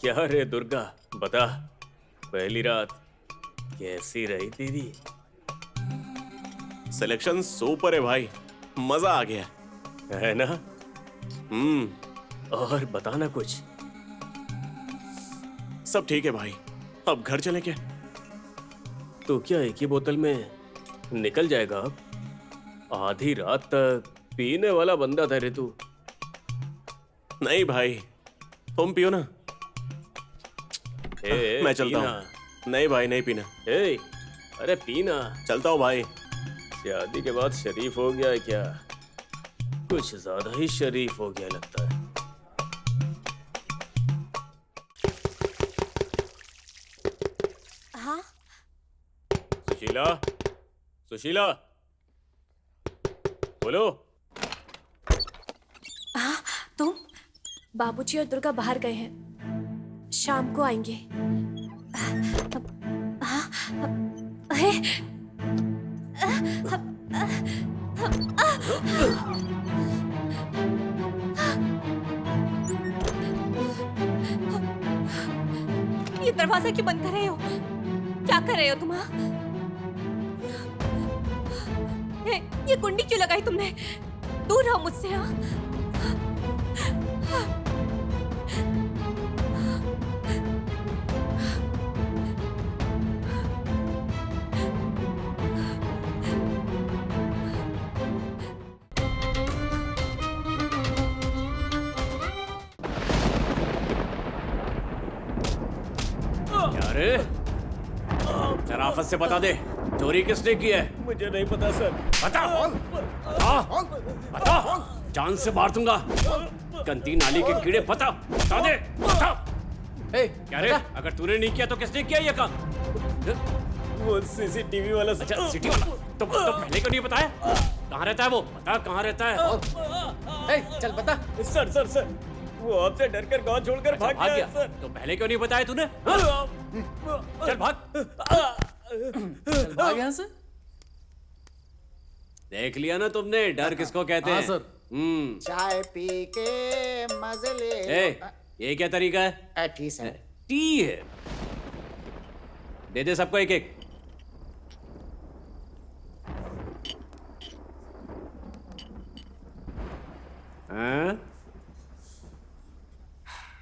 क्या रे दुर्गा, बता, पहली रात कैसी रही तेरी? सिलेक्शन सुपर है भाई, मजा आ गया है ना? हम्म। और बताना कुछ। सब ठीक है भाई, अब घर चले क्या? तो क्या एक ही बोतल में निकल जाएगा अब? आधी रात तक पीने वाला बंदा था रे तू। नहीं भाई, तुम पियो ना। मैं चलता पीना। हूँ। नहीं भाई, नहीं पीना। ए, अरे पीना। चलता हूँ भाई। शादी के बाद शरीफ हो गया है क्या? कुछ ज्यादा ही शरीफ हो गया लगता है। हाँ? सुशीला, सुशीला, बोलो। हाँ, तुम? बाबूजी और दुर्गा बाहर गए हैं, शाम को आएंगे। हाँ, हे, ये दरवाजा क्यों बंद कर रहे हो? क्या कर रहे हो तुम? हाँ? ये कुंडी क्यों लगाई तुमने? दूर रहो मुझसे। हाँ? क्या रे? शराफत से बता दे, चोरी किसने की है? मुझे नहीं पता सर। बता, बता, जान से मार दूंगा। गंदी नाली के कीड़े, बता दे, बता। क्या रे? अगर तूने नहीं किया तो किसने किया ये काम? वो सीसीटीवी वाला। अच्छा, सिटी वाला। तो पहले क्यों नहीं बताया? कहाँ रहता है वो? बता, कहाँ रहता है? चल बता। सर सर सर, वो आपसे डरकर गांव छोड़कर अच्छा, भाग गया सर। तो पहले क्यों नहीं बताया तूने? हाँ? चल भाग। चल भाग यहाँ से। देख लिया ना तुमने, डर किसको कहते हैं? हाँ सर। चाय पी के मजे ले। ये क्या तरीका है? ठीक सर। टी है। दे दे सबको एक एक। हाँ?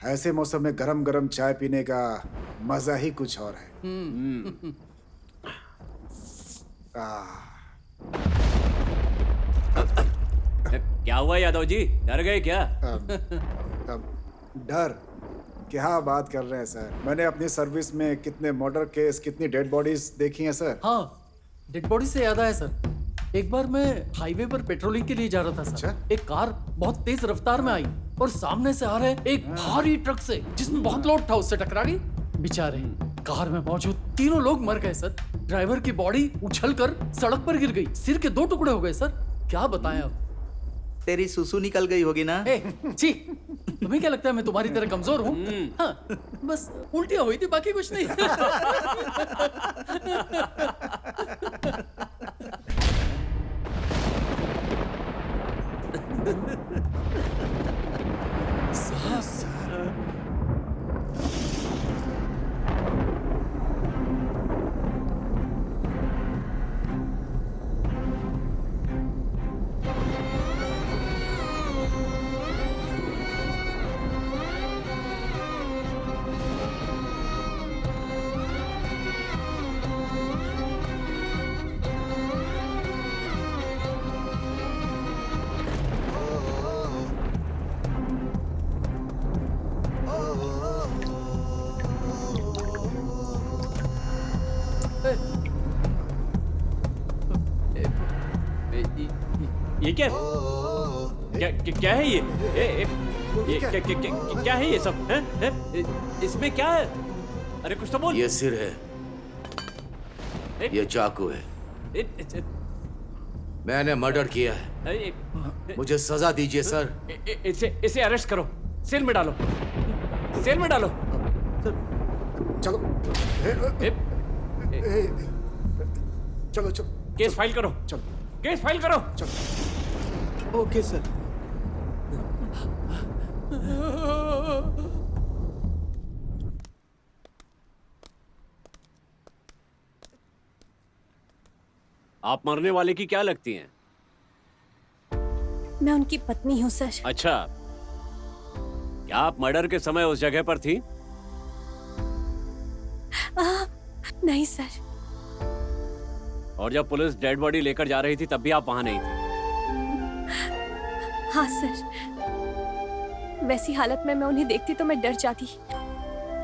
ऐसे मौसम में गरम गरम चाय पीने का मजा ही कुछ और है। क्या हुआ यादव जी, डर गए क्या? अब डर? क्या बात कर रहे हैं सर, मैंने अपनी सर्विस में कितने मर्डर केस, कितनी डेड बॉडीज देखी हैं सर। हाँ, डेड बॉडी से याद आया सर, एक बार मैं हाईवे पर पेट्रोलिंग के लिए जा रहा था सर। अच्छा? एक कार बहुत तेज रफ्तार में आई और सामने से आ रहे एक भारी ट्रक से, जिसमें बहुत लोड था, उससे टकरा गई। बेचारे कार में मौजूद तीनों लोग मर गए सर। ड्राइवर की बॉडी उछलकर सड़क पर गिर गई, सिर के 2 टुकड़े हो गए सर। क्या बताएं अब। तेरी सुसु निकल गई होगी ना? छी, तुम्हें क्या लगता है मैं तुम्हारी तरह कमजोर हूँ? हाँ, बस उल्टियां हुई थी, बाकी कुछ नहीं। ये क्या क्या है ये क्या है ये सब? इसमें क्या है? अरे कुछ तो बोल। ये सिर है, ये चाकू है, मैंने मर्डर किया है, मुझे सजा दीजिए सर। इसे अरेस्ट करो, सेल में डालो, सेल में डालो। चलो चलो चलो, केस फाइल करो, चलो केस फाइल करो। चलो। Okay sir. आप मरने वाले की क्या लगती हैं? मैं उनकी पत्नी हूँ सर। अच्छा, क्या आप मर्डर के समय उस जगह पर थी? नहीं सर। और जब पुलिस डेड बॉडी लेकर जा रही थी तब भी आप वहां नहीं थे? हाँ सर, वैसी हालत में मैं उन्हें देखती तो मैं डर जाती।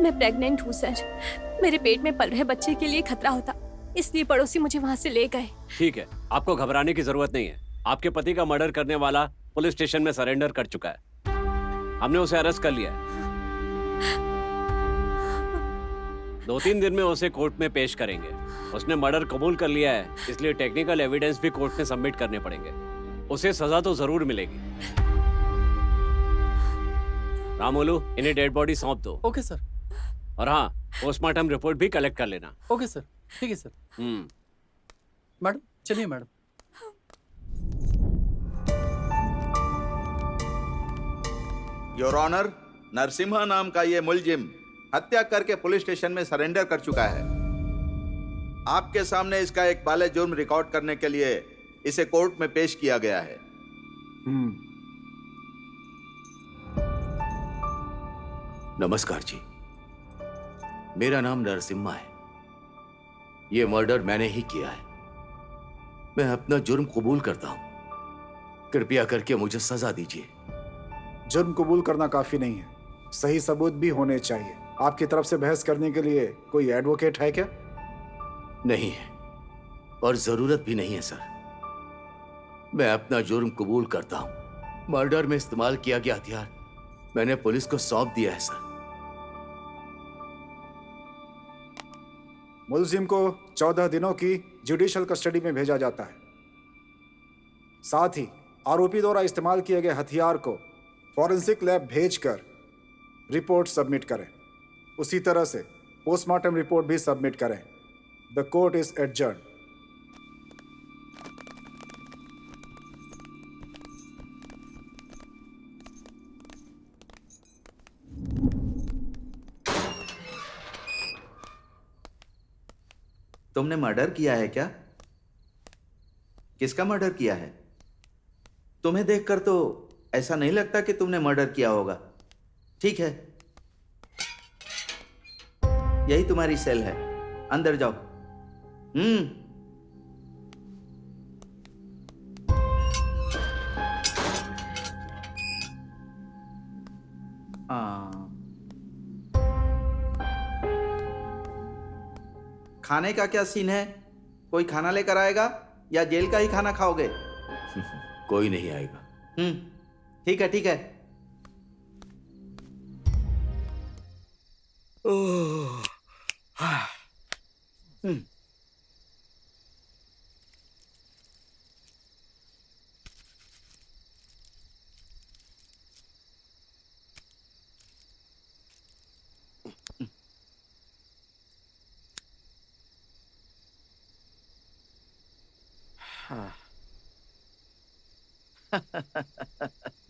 मैं प्रेग्नेंट हूँ सर, मेरे पेट में पल रहे बच्चे के लिए खतरा होता, इसलिए पड़ोसी मुझे वहां से ले गए। ठीक है, आपको घबराने की जरूरत नहीं है। आपके पति का मर्डर करने वाला पुलिस स्टेशन में सरेंडर कर चुका है। हमने उसे अरेस्ट कर लिया है। 2-3 दिन में उसे कोर्ट में पेश करेंगे। उसने मर्डर कबूल कर लिया है, इसलिए टेक्निकल एविडेंस भी कोर्ट में सबमिट करने पड़ेंगे। उसे सजा तो जरूर मिलेगी। रामोलू, इन्हें डेड बॉडी सौंप दो। Okay sir. और हाँ, पोस्टमार्टम रिपोर्ट भी कलेक्ट कर लेना। ओके सर, ठीक है सर। मैडम चलिए मैडम। योर ऑनर, नरसिम्हा नाम का ये मुलजिम हत्या करके पुलिस स्टेशन में सरेंडर कर चुका है। आपके सामने इसका एक बाले जुर्म रिकॉर्ड करने के लिए इसे कोर्ट में पेश किया गया है। नमस्कार जी, मेरा नाम नरसिम्हा है। ये मर्डर मैंने ही किया है। मैं अपना जुर्म कबूल करता हूं। कृपया करके मुझे सजा दीजिए। जुर्म कबूल करना काफी नहीं है, सही सबूत भी होने चाहिए। आपकी तरफ से बहस करने के लिए कोई एडवोकेट है क्या? नहीं है, और जरूरत भी नहीं है सर। मैं अपना जुर्म कबूल करता हूं। मर्डर में इस्तेमाल किया गया हथियार मैंने पुलिस को सौंप दिया है सर। मुलजिम को 14 दिनों की जुडिशियल कस्टडी में भेजा जाता है। साथ ही आरोपी द्वारा इस्तेमाल किए गए हथियार को फॉरेंसिक लैब भेजकर रिपोर्ट सबमिट करें। उसी तरह से पोस्टमार्टम रिपोर्ट भी सबमिट करें। The court is adjourn. तुमने मर्डर किया है क्या? किसका मर्डर किया है? तुम्हें देखकर तो ऐसा नहीं लगता कि तुमने मर्डर किया होगा। ठीक है, यही तुम्हारी सेल है, अंदर जाओ। खाने का क्या सीन है? कोई खाना लेकर आएगा या जेल का ही खाना खाओगे? कोई नहीं आएगा। ठीक है ठीक है।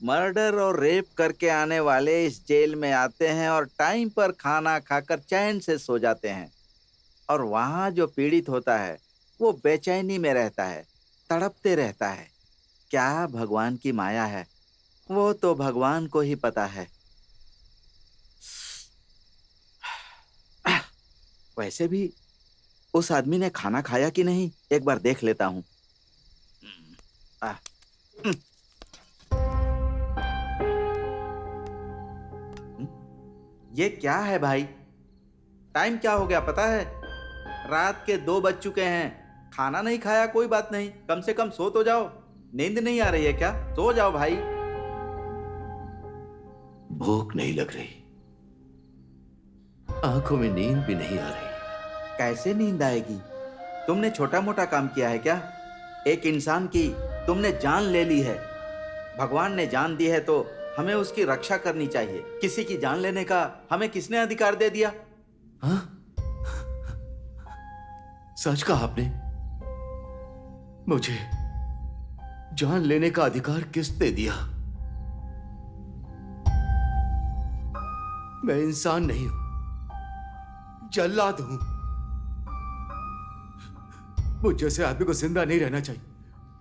मर्डर और रेप करके आने वाले इस जेल में आते हैं और टाइम पर खाना खाकर चैन से सो जाते हैं, और वहां जो पीड़ित होता है वो बेचैनी में रहता है, तड़पते रहता है। क्या भगवान की माया है, वो तो भगवान को ही पता है। वैसे भी उस आदमी ने खाना खाया कि नहीं, एक बार देख लेता हूं। ये क्या है भाई? टाइम क्या हो गया पता है? रात के 2 बज चुके हैं। खाना नहीं खाया कोई बात नहीं, कम से कम सो तो जाओ। नींद नहीं आ रही है क्या? सो जाओ भाई। भूख नहीं लग रही, आंखों में नींद भी नहीं आ रही। कैसे नींद आएगी? तुमने छोटा मोटा काम किया है क्या? एक इंसान की तुमने जान ले ली है। भगवान ने जान दी है तो हमें उसकी रक्षा करनी चाहिए। किसी की जान लेने का हमें किसने अधिकार दे दिया? हाँ? सच कहा आपने। मुझे जान लेने का अधिकार किसने दिया? मैं इंसान नहीं हूं, जल्लाद हूं। मुझ जैसे आदमी को जिंदा नहीं रहना चाहिए,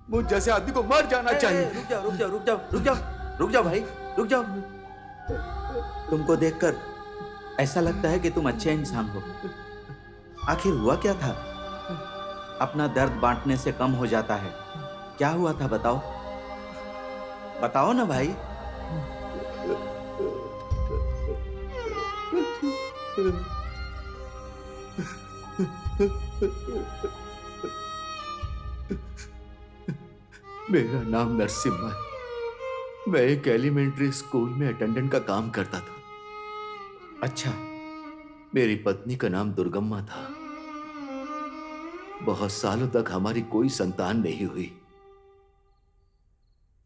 मुझ जैसे आदमी को मर जाना चाहिए। रुक जाओ रुक जाओ रुक जाओ रुक जाओ रुक जाओ भाई, रुक जाओ। तुमको देखकर ऐसा लगता है कि तुम अच्छे इंसान हो। आखिर हुआ क्या था? अपना दर्द बांटने से कम हो जाता है। क्या हुआ था बताओ, बताओ ना भाई। मेरा नाम नरसिम्हा है। मैं एक एलिमेंट्री स्कूल में अटेंडेंट का काम करता था। अच्छा, मेरी पत्नी का नाम दुर्गम्मा था। बहुत सालों तक हमारी कोई संतान नहीं हुई।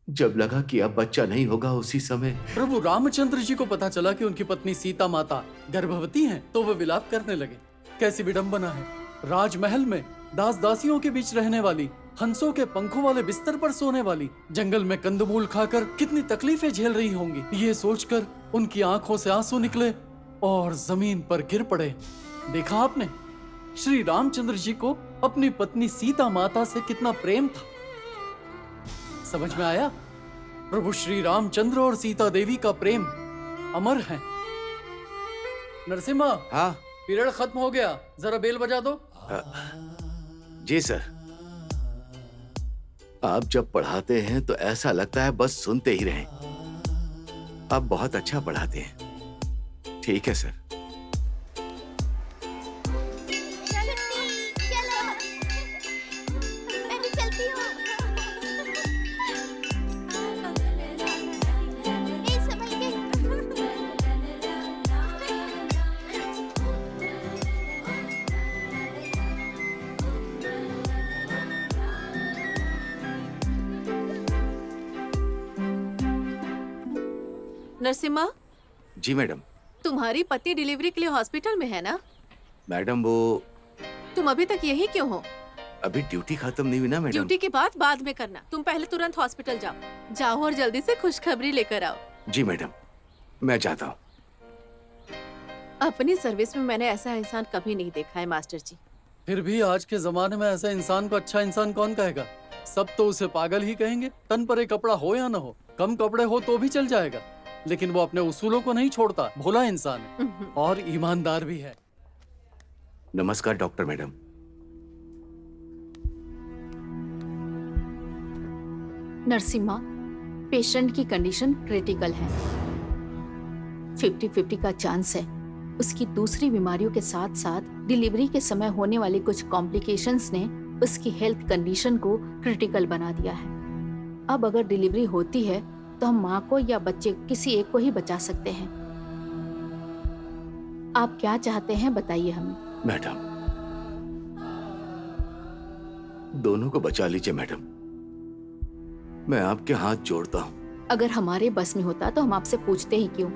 जब लगा कि अब बच्चा नहीं होगा, उसी समय प्रभु रामचंद्र जी को पता चला कि उनकी पत्नी सीता माता गर्भवती हैं, तो वे विलाप करने लगे। कैसी विडंबना है, राजमहल में दास दासियों के बीच रहने वाली, हंसों के पंखों वाले बिस्तर पर सोने वाली, जंगल में कंदमूल खाकर कितनी तकलीफें झेल रही होंगी, ये सोचकर उनकी आंखों से आंसू निकले और जमीन पर गिर पड़े। देखा आपने, श्री रामचंद्र जी को अपनी पत्नी सीता माता से कितना प्रेम था। समझ में आया? प्रभु श्री रामचंद्र और सीता देवी का प्रेम अमर है। नरसिम्हा, हाँ पीरियड खत्म हो गया, जरा बेल बजा दो। जी सर। आप जब पढ़ाते हैं तो ऐसा लगता है बस सुनते ही रहें। आप बहुत अच्छा पढ़ाते हैं। ठीक है सर। मैं भी चलती हूँ। ए, संभल के। नरसिम्हा, जी मैडम। तुम्हारी पति डिलीवरी के लिए हॉस्पिटल में है ना? मैडम वो तुम अभी तक यही क्यों हो? अभी ड्यूटी खत्म नहीं हुई ना मैडम। ड्यूटी की बात बाद में करना, तुम पहले तुरंत हॉस्पिटल जाओ। जाओ और जल्दी से खुशखबरी लेकर आओ। जी मैडम, मैं जाता हूँ। अपनी सर्विस में मैंने ऐसा इंसान कभी नहीं देखा है मास्टर जी। फिर भी आज के जमाने में ऐसे इंसान को अच्छा इंसान कौन कहेगा? सब तो उसे पागल ही कहेंगे। तन पर एक कपड़ा हो या न हो, कम कपड़े हो तो भी चल जाएगा, लेकिन वो अपने उसूलों को नहीं छोड़ता। भोला इंसान है और ईमानदार भी है। नमस्कार डॉक्टर मैडम। नरसिम्हा, पेशेंट की कंडीशन क्रिटिकल है। 50-50 का चांस है। उसकी दूसरी बीमारियों के साथ साथ डिलीवरी के समय होने वाली कुछ कॉम्प्लिकेशंस ने उसकी हेल्थ कंडीशन को क्रिटिकल बना दिया है। अब अगर डिलीवरी होती है तो हम माँ को या बच्चे किसी एक को ही बचा सकते हैं। आप क्या चाहते हैं बताइए हमें। मैडम, दोनों को बचा लीजिए मैडम। मैं आपके हाथ जोड़ता हूँ। अगर हमारे बस में होता तो हम आपसे पूछते ही क्यों।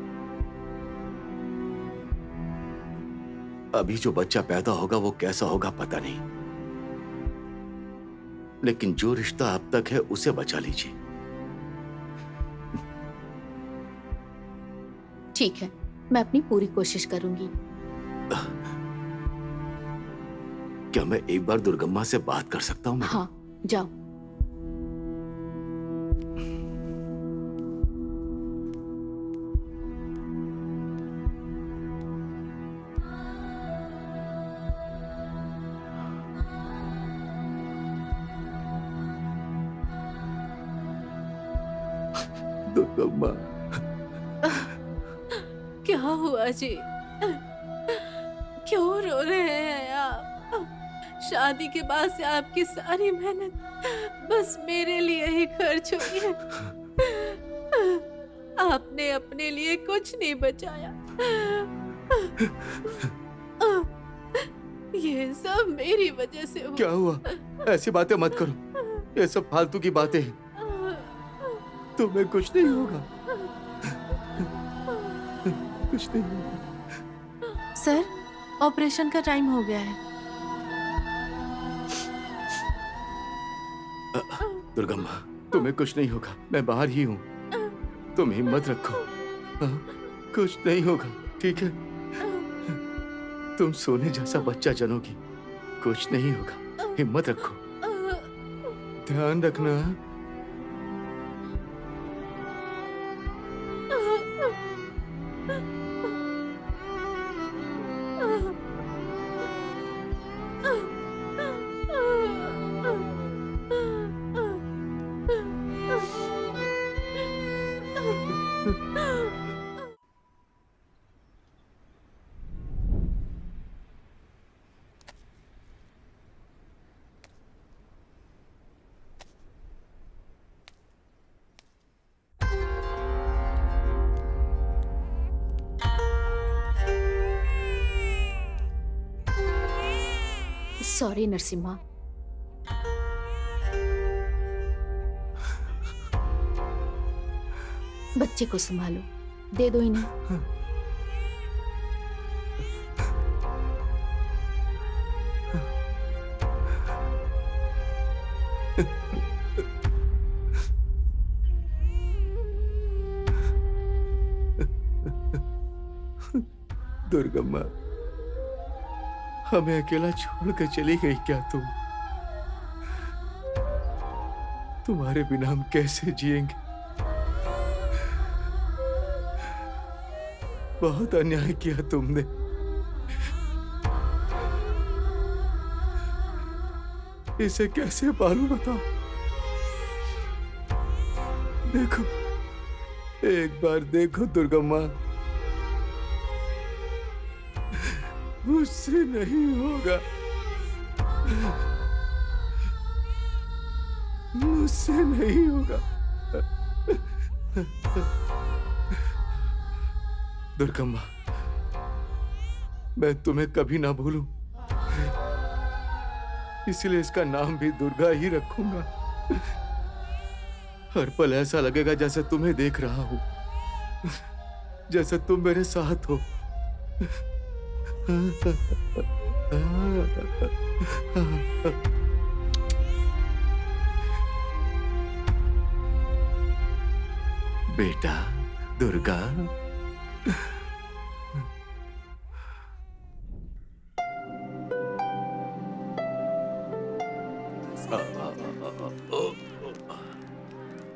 अभी जो बच्चा पैदा होगा वो कैसा होगा पता नहीं, लेकिन जो रिश्ता अब तक है उसे बचा लीजिए। ठीक है, मैं अपनी पूरी कोशिश करूंगी। क्या मैं एक बार दुर्गम्मा से बात कर सकता हूँ? हाँ, जाओ। दुर्गम्मा, क्या हुआ जी? क्यों रो रहे हैं आप? शादी के बाद से आपकी सारी मेहनत बस मेरे लिए ही खर्च हुई है। आपने अपने लिए कुछ नहीं बचाया। ये सब मेरी वजह से हुआ। क्या हुआ? ऐसी बातें मत करो, ये सब फालतू की बातें हैं। तुम्हें कुछ नहीं होगा, कुछ नहीं होगा। सर, ऑपरेशन का टाइम हो गया है। दुर्गम्मा, तुम्हें कुछ नहीं होगा, मैं बाहर ही हूँ। तुम हिम्मत रखो, कुछ नहीं होगा, ठीक है? तुम सोने जैसा बच्चा जनोगी, कुछ नहीं होगा, हिम्मत रखो, ध्यान रखना। सॉरी नरसिम्हा। बच्चे को संभालो, दे दो इन्हें। दुर्गम्मा, हमें अकेला छोड़कर चली गई क्या तुम? तुम्हारे बिना हम कैसे जिएंगे? बहुत अन्याय किया तुमने। इसे कैसे पालूं बताओ? देखो, एक बार देखो दुर्गम्मा, मुझसे नहीं होगा, मुझसे नहीं होगा। दुर्गम्मा, मैं तुम्हें कभी ना भूलूं, इसलिए इसका नाम भी दुर्गा ही रखूंगा। हर पल ऐसा लगेगा जैसे तुम्हें देख रहा हूं, जैसे तुम मेरे साथ हो। बेटा दुर्गा,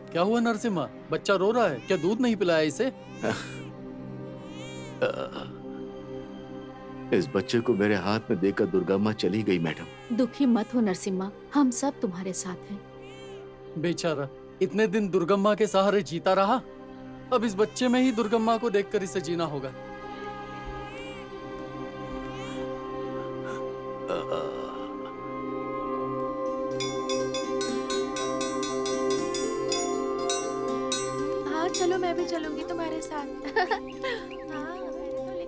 क्या हुआ नरसिम्हा? बच्चा रो रहा है क्या? दूध नहीं पिलाया इसे? इस बच्चे को मेरे हाथ में देकर दुर्गम्मा चली गई मैडम। दुखी मत हो नरसिम्हा, हम सब तुम्हारे साथ हैं। बेचारा इतने दिन दुर्गम्मा के सहारे जीता रहा, अब इस बच्चे में ही दुर्गम्मा को देखकर इसे जीना होगा। हाँ चलो, मैं भी चलूंगी तुम्हारे साथ।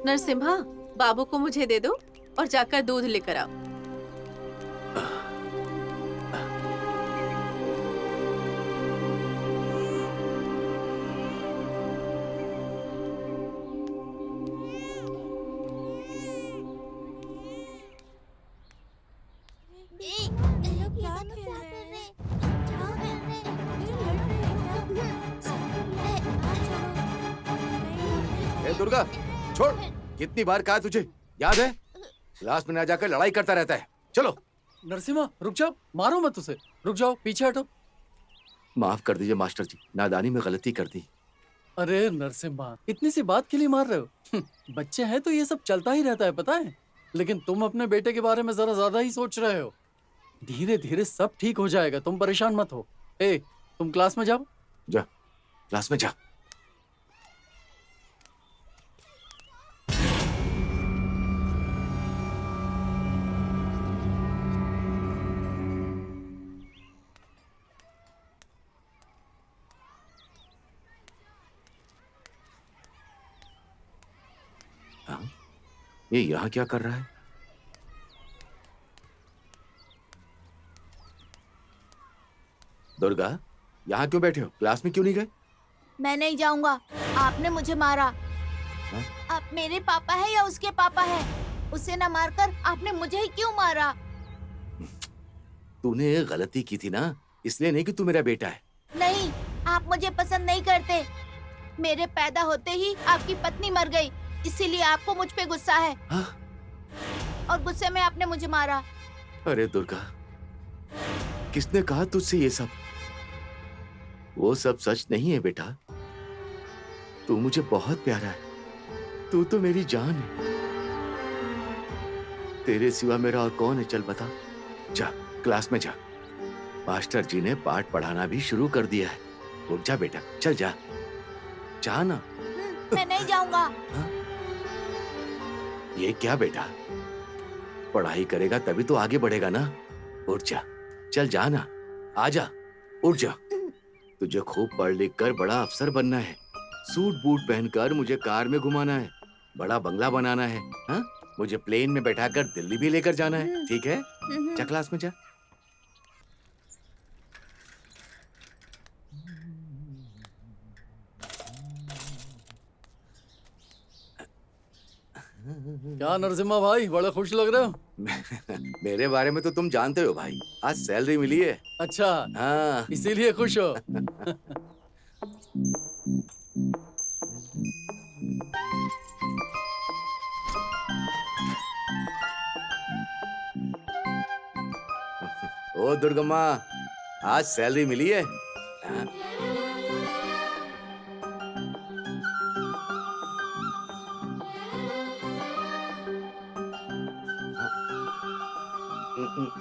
नरसिम्हा, बाबू को मुझे दे दो और जाकर दूध लेकर आओ। दुर्गा छोड़, कितनी बार कहा तुझे, याद है? क्लास में ना जाकर लड़ाई करता रहता है। चलो। नरसिम्हा रुक जाओ, मारो मत उसे, रुक जाओ, पीछे हटो। माफ कर दीजिए मास्टर जी, नादानी में गलती कर दी। अरे नरसिम्हा, इतनी सी बात के लिए मार रहे हो? बच्चे हैं तो ये सब चलता ही रहता है, पता है। लेकिन तुम अपने बेटे के बारे में जरा ज्यादा ही सोच रहे हो। धीरे धीरे सब ठीक हो जाएगा, तुम परेशान मत हो। ए, तुम क्लास में जाओ। जा, क्लास में जा। ये यहाँ क्या कर रहा है? दुर्गा, यहाँ क्यों बैठे हो? क्लास में क्यों नहीं गए? मैं नहीं जाऊंगा, आपने मुझे मारा। आप मेरे पापा है या उसके पापा है? उसे न मारकर आपने मुझे ही क्यों मारा? तूने गलती की थी ना, इसलिए नहीं कि तू मेरा बेटा है। नहीं, आप मुझे पसंद नहीं करते। मेरे पैदा होते ही आपकी पत्नी मर गई, इसीलिए आपको मुझ पे गुस्सा है। हाँ? और गुस्से में आपने मुझे मारा। अरे दुर्गा, किसने कहा तुझसे ये सब? वो सब सच नहीं है बेटा। तू मुझे बहुत प्यारा है। तू तो मेरी जान है। तेरे सिवा मेरा और कौन है, चल बता। जा क्लास में जा। मास्टर जी ने पाठ पढ़ाना भी शुरू कर दिया है। उठ जा बेटा, चल जा। जा ना। मैं नहीं जाऊंगा। ये क्या बेटा, पढ़ाई करेगा तभी तो आगे बढ़ेगा ना। उठ जा, चल जा ना। आजा, उठ जा। तुझे खूब पढ़ लिख कर बड़ा अफसर बनना है। सूट बूट पहनकर मुझे कार में घुमाना है। बड़ा बंगला बनाना है। हाँ, मुझे प्लेन में बैठाकर दिल्ली भी लेकर जाना है। ठीक है, जा क्लास में जा। क्या नरसिम्हा भाई, बड़े खुश लग रहे हो। मेरे बारे में तो तुम जानते हो भाई। आज सैलरी मिली है। अच्छा, हाँ, इसीलिए खुश हो। ओ दुर्गम्मा, आज सैलरी मिली है। हाँ।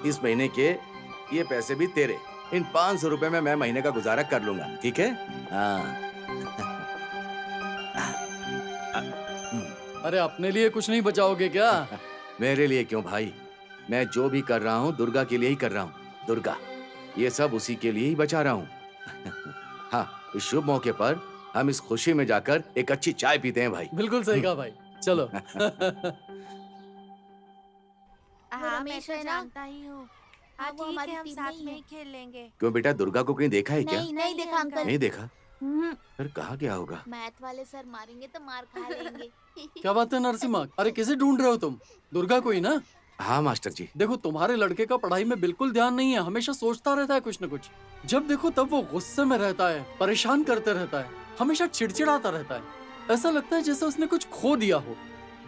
इस महीने के ये पैसे भी तेरे। इन 500 रुपए में मैं महीने का गुजारा कर लूंगा, ठीक है? हाँ। अरे अपने लिए कुछ नहीं बचाओगे क्या? मेरे लिए क्यों भाई, मैं जो भी कर रहा हूँ दुर्गा के लिए ही कर रहा हूँ। दुर्गा, ये सब उसी के लिए ही बचा रहा हूँ। हाँ, इस शुभ मौके पर हम इस खुशी में जाकर एक अच्छी चाय पीते हैं भाई। बिल्कुल सही कहा भाई, चलो। हाँ, मैं तो जानता ही हूँ। हाँ, वो ठीक हमारी है, हम टीम साथ नहीं में है। ही खेल लेंगे। क्यों बेटा, दुर्गा को कहीं देखा है क्या? नहीं देखा अंकल। नहीं देखा? हम्म, फिर कहाँ गया होगा? मैथ वाले सर मारेंगे तो मार खा लेंगे। क्या बात है नरसिम्हा, अरे किसे ढूंढ रहे हो तुम? दुर्गा को ही ना? हाँ मास्टर जी। देखो, तुम्हारे लड़के का पढ़ाई में बिल्कुल ध्यान नहीं है। हमेशा सोचता रहता है कुछ न कुछ। जब देखो तब वो गुस्से में रहता है, परेशान करते रहता है, हमेशा चिड़चिड़ाता रहता है। ऐसा लगता है जैसे उसने कुछ खो दिया हो।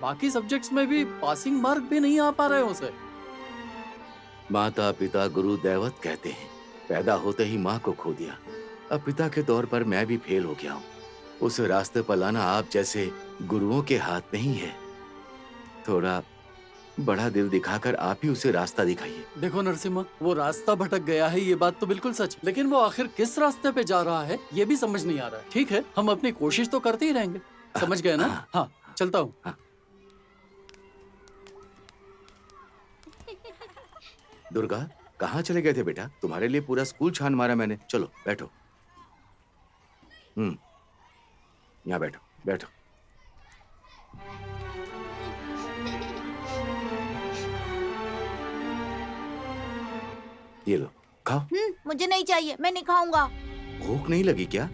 बाकी सब्जेक्ट्स में भी पासिंग मार्क भी नहीं आ पा रहे हैं उसे। माता पिता गुरु दैवत कहते हैं। पैदा होते ही माँ को खो दिया। अब पिता के तौर पर मैं भी फेल हो गया हूँ। उस रास्ते पर लाना आप जैसे गुरुओं के हाथ में ही है। थोड़ा बड़ा दिल दिखाकर आप ही उसे रास्ता दिखाइए। देखो नरसिम्हा, वो रास्ता भटक गया है, ये बात तो बिल्कुल सच है, लेकिन वो आखिर किस रास्ते पे जा रहा है ये भी समझ नहीं आ रहा है। ठीक है, हम अपनी कोशिश तो करते ही रहेंगे। समझ गए ना? हाँ, चलता हूँ। हाँ। दुर्गा, कहाँ चले गए थे बेटा? तुम्हारे लिए पूरा स्कूल छान मारा मैंने। चलो बैठो। यहाँ बैठो, बैठो। ये लो, खाओ। मुझे नहीं चाहिए, मैं नहीं खाऊंगा। भूख नहीं लगी क्या?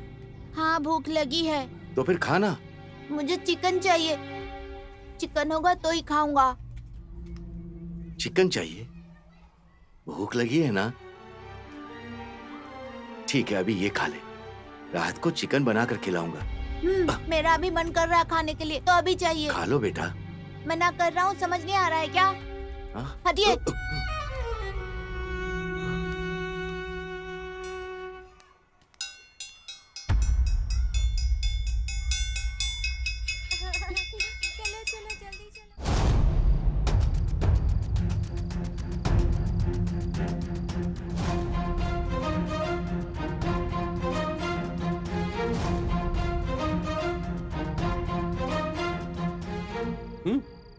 हाँ, भूख लगी है। तो फिर खाना। मुझे चिकन चाहिए। चिकन होगा तो ही खाऊंगा। चिकन चाहिए? भूख लगी है ना? ठीक है, अभी ये खा ले। रात को चिकन बनाकर खिलाऊंगा। मेरा अभी मन कर रहा है खाने के लिए, तो अभी चाहिए। खा लो बेटा। मना कर रहा हूँ, समझ नहीं आ रहा है क्या? हाँ? हटिए। चलो चलो जल्दी चलो।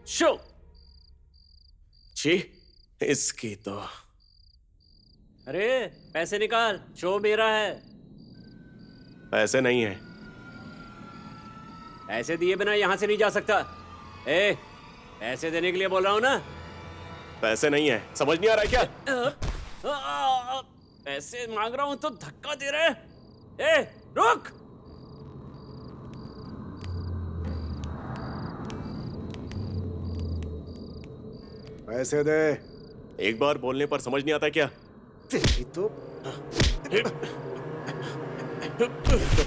शो जी, इसकी तो। अरे पैसे निकाल, शो मेरा है। पैसे नहीं है। पैसे दिए बिना यहाँ से नहीं जा सकता। पैसे देने के लिए बोल रहा हूँ ना। पैसे नहीं है, समझ नहीं आ रहा है क्या? पैसे मांग रहा हूँ तो धक्का दे रहे। रुक। पैसे दे। एक बार बोलने पर समझ नहीं आता क्या? तेरी तो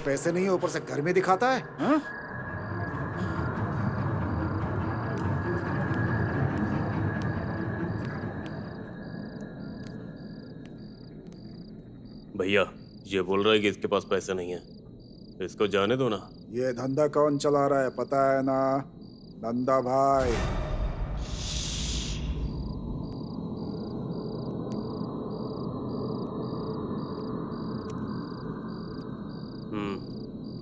पैसे नहीं है, ऊपर से घर में दिखाता है। हाँ? भैया ये बोल रहा है कि इसके पास पैसे नहीं है, इसको जाने दो ना। ये धंधा कौन चला रहा है पता है ना? नंदा भाई।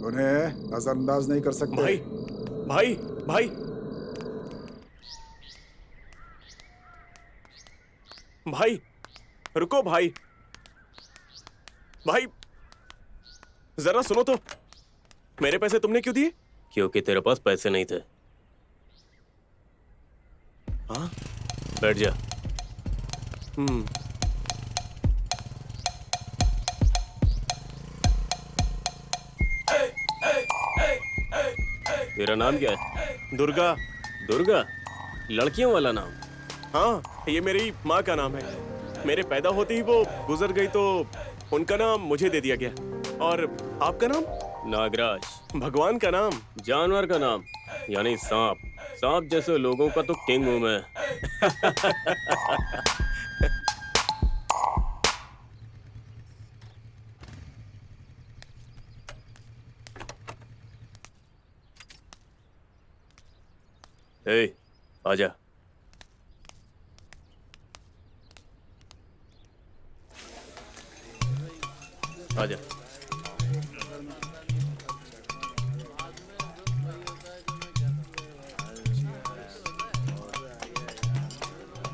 उन्हें नजरअंदाज नहीं कर सकते। भाई भाई भाई भाई रुको भाई, भाई जरा सुनो तो, मेरे पैसे तुमने क्यों दिए? क्योंकि तेरे पास पैसे नहीं थे। हाँ बैठ जा। तेरा नाम क्या है? दुर्गा। दुर्गा? लड़कियों वाला नाम? हाँ, ये मेरी माँ का नाम है। मेरे पैदा होते ही वो गुजर गई तो उनका नाम मुझे दे दिया गया। और आपका नाम? नागराज। भगवान का नाम? जानवर का नाम, यानी सांप। सांप जैसे लोगों का तो किंग हूं मैं। ए, आजा। आजा।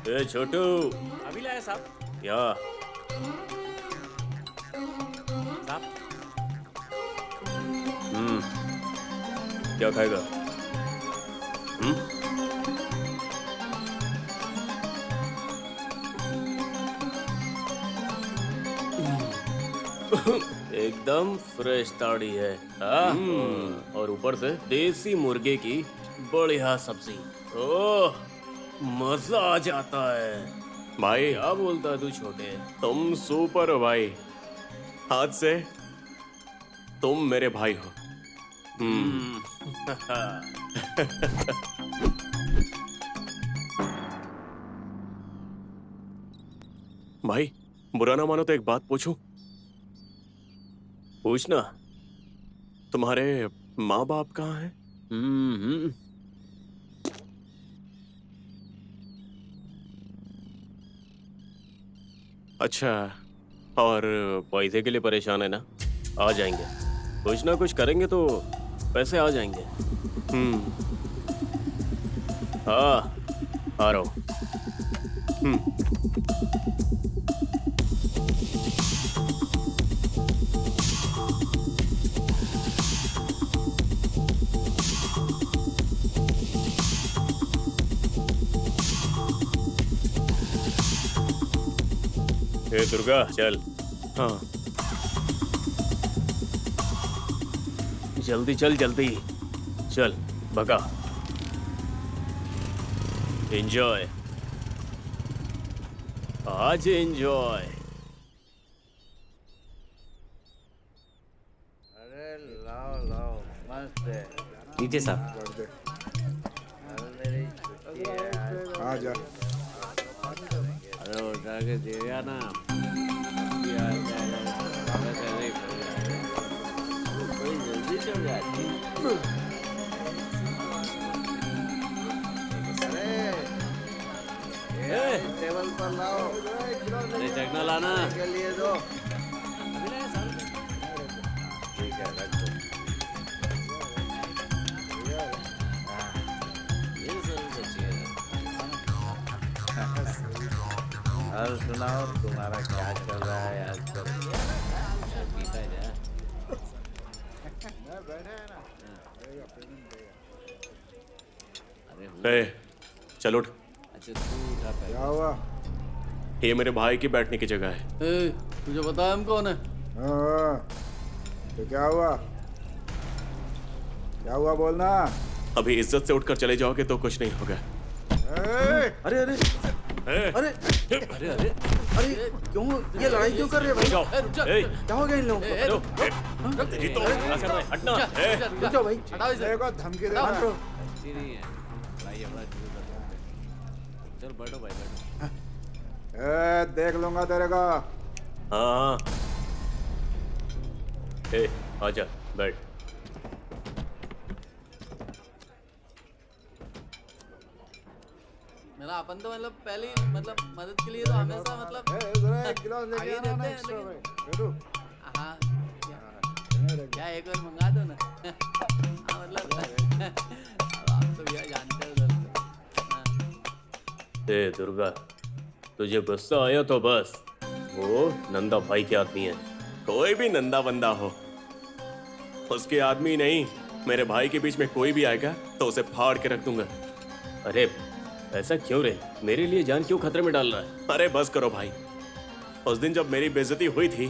ए छोटू, अभी लाया साहब। या साहब क्या खाएगा? एकदम फ्रेश ताड़ी है। और ऊपर से देसी मुर्गे की बढ़िया सब्जी। ओह मजा आ जाता है। भाई क्या बोलता है तू छोटे? तुम सुपर हो भाई। आज से तुम मेरे भाई हो। भाई बुरा ना मानो तो एक बात पूछूं? पूछना। तुम्हारे माँ बाप कहाँ हैं? अच्छा, और पैसे के लिए परेशान है ना? आ जाएंगे। कुछ ना कुछ करेंगे तो पैसे आ जाएंगे। हाँ आ रहा हूँ। ए दुर्गा चल। हाँ जल्दी चल, जल्दी चल, भगा। एंजॉय, आज एंजॉय। अरे लाओ लाओ, मस्त है। नीचे साहब। आ जा। अरे उठा के देगा ना। कोई जल्दी चल जाती। टेबल पर लाओ। अरे चखना लाना के लिए दो। ठीक है रख दो। और सुनाओ तुम्हारा क्या चल रहा है आजकल? पीता जा। ए, चल उठ। अच्छा तू उठा पहले। क्या हुआ? ये मेरे भाई की बैठने की जगह है। ए, तुझे बताया हम कौन है? हाँ, तो क्या हुआ? क्या हुआ बोलना? अभी इज्जत से उठकर चले जाओगे तो कुछ नहीं होगा। अरे अरे अरे अरे अरे अरे क्यों ये लड़ाई क्यों कर रहे भाई? जाओ। ए, क्या हो गया इन लोगों को? तेरी तो क्या कर रहा है? हटना। ए, रुक जाओ भाई। हटाओ इसे। देखो धमकी दे रहा है। अच्छी नहीं है भाई, हमारा चल बैठो भाई बैठो। देख लूंगा तेरे को। हाँ ए, आजा बैठ। मेरा अपन तो मतलब पहले मतलब मदद के लिए तो हमेशा मतलब आगे रहते हैं, लेकिन हाँ क्या एक बार मंगा दो ना। हाँ मतलब आप तो भैया जानते हो दोस्त। ए दुर्गा, तुझे गुस्सा आया तो बस, वो नंदा भाई के आदमी है। कोई भी नंदा बंदा हो, उसके आदमी नहीं, मेरे भाई के बीच में कोई भी आएगा तो उसे फाड़ के रख दूंगा। अरे ऐसा क्यों रे, मेरे लिए जान क्यों खतरे में डाल रहा है? अरे बस करो भाई, उस दिन जब मेरी बेइज्जती हुई थी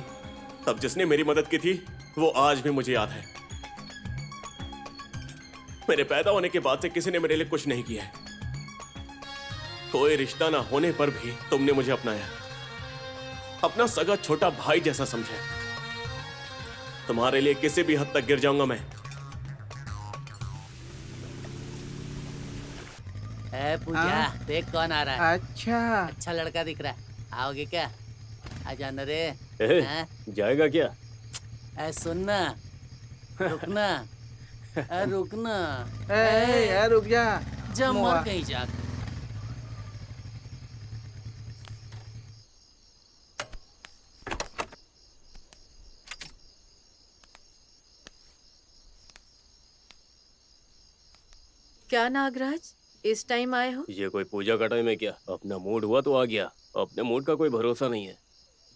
तब जिसने मेरी मदद की थी वो आज भी मुझे याद है। मेरे पैदा होने के बाद से किसी ने मेरे लिए कुछ नहीं किया है। कोई रिश्ता ना होने पर भी तुमने मुझे अपनाया, अपना सगा छोटा भाई जैसा समझा। तुम्हारे लिए किसी भी हद तक गिर जाऊंगा मैं। पूजा देख कौन आ रहा है। अच्छा लड़का दिख रहा है, आओगे क्या? आजा अंदर रे। जाएगा क्या? सुनना, रुकना, रुकना, रुक जा। जब मर कहीं जा। क्या नागराज, इस टाइम आए हो? ये कोई पूजा का टाइम है क्या? अपना मूड हुआ तो आ गया, अपने मूड का कोई भरोसा नहीं है।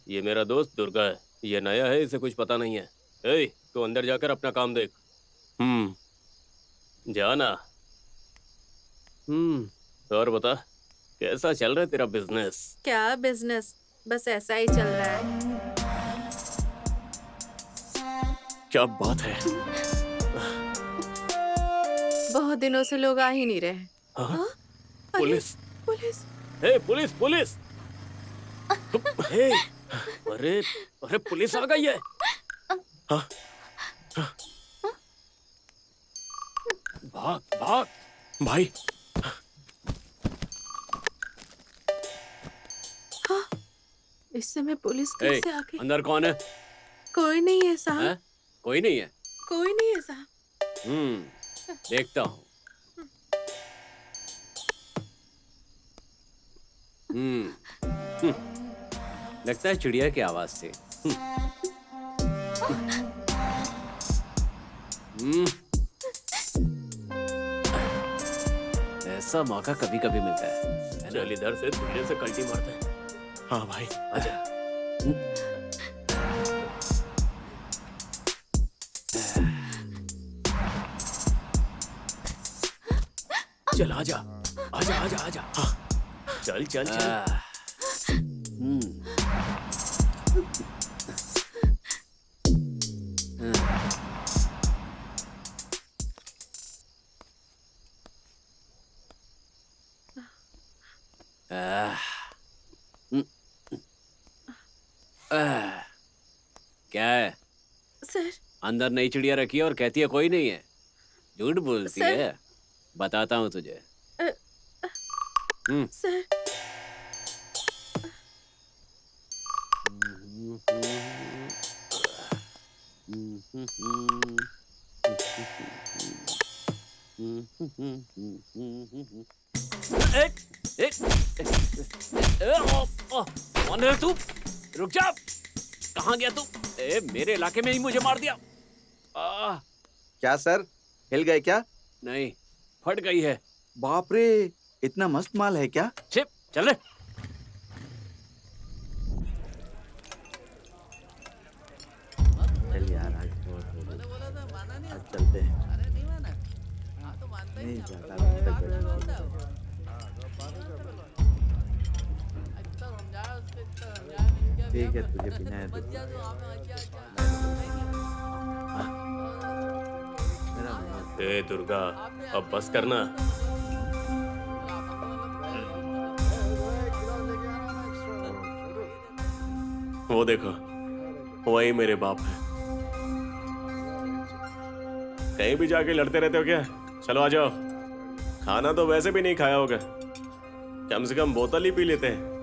ये मेरा दोस्त दुर्गा है, ये नया है, इसे कुछ पता नहीं है। ए, तू अंदर जाकर अपना काम देख। जाना। और बता, कैसा चल रहा है तेरा बिजनेस? क्या बिजनेस, बस ऐसा ही चल रहा है। क्या बात है? बहुत दिनों से लोग आ ही नहीं रहे। हाँ? पुलिस! पुलिस! हे पुलिस, पुलिस! हे, अरे अरे पुलिस आ गई है। हाँ? भाग भाग भाई। हाँ, इस समय पुलिस कैसे आ गई? अंदर कौन है? कोई नहीं है साहब। कोई नहीं है? कोई नहीं है साहब। देखता हूँ। लगता है चिड़िया की आवाज से। ऐसा मौका कभी कभी मिलता है। चल इधर से धीरे से कल्टी मारते हैं। हाँ भाई आजा। चल आजा आजा आजा आजा। हाँ। चल चल चल। क्या है? सर, अंदर नई चिड़िया रखी है और कहती है कोई नहीं है। झूठ बोलती सर। है। बताता हूँ तुझे। सर, कौन है तू? रुक जा। कहाँ गया तू? मेरे इलाके में ही मुझे मार दिया। क्या सर, हिल गए क्या? नहीं, फट गई है। बाप रे, इतना मस्त माल है क्या? छिप चल रे। चल यार, आज चलते हैं। नहीं जाता ठीक है, तुझे पीना है तो। ए दुर्गा, अब बस करना। वो देखो, वही मेरे बाप है। कहीं भी जाके लड़ते रहते हो क्या? चलो आ जाओ। खाना तो वैसे भी नहीं खाया होगा, कम से कम बोतल ही पी लेते हैं।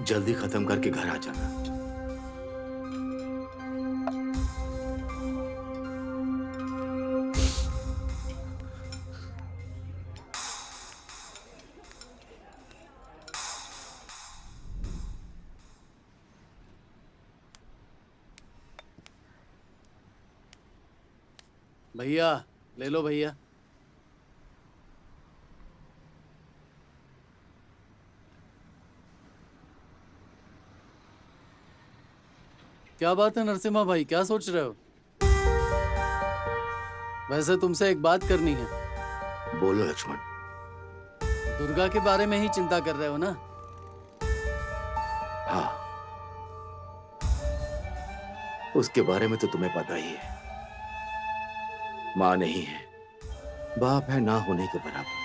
जल्दी खत्म करके घर आ जाना। भैया ले लो भैया। क्या बात है नरसिम्हा भाई, क्या सोच रहे हो? वैसे तुमसे एक बात करनी है। बोलो लक्ष्मण। दुर्गा के बारे में ही चिंता कर रहे हो ना? हाँ, उसके बारे में तो तुम्हें पता ही है। माँ नहीं है, बाप है ना होने के बराबर।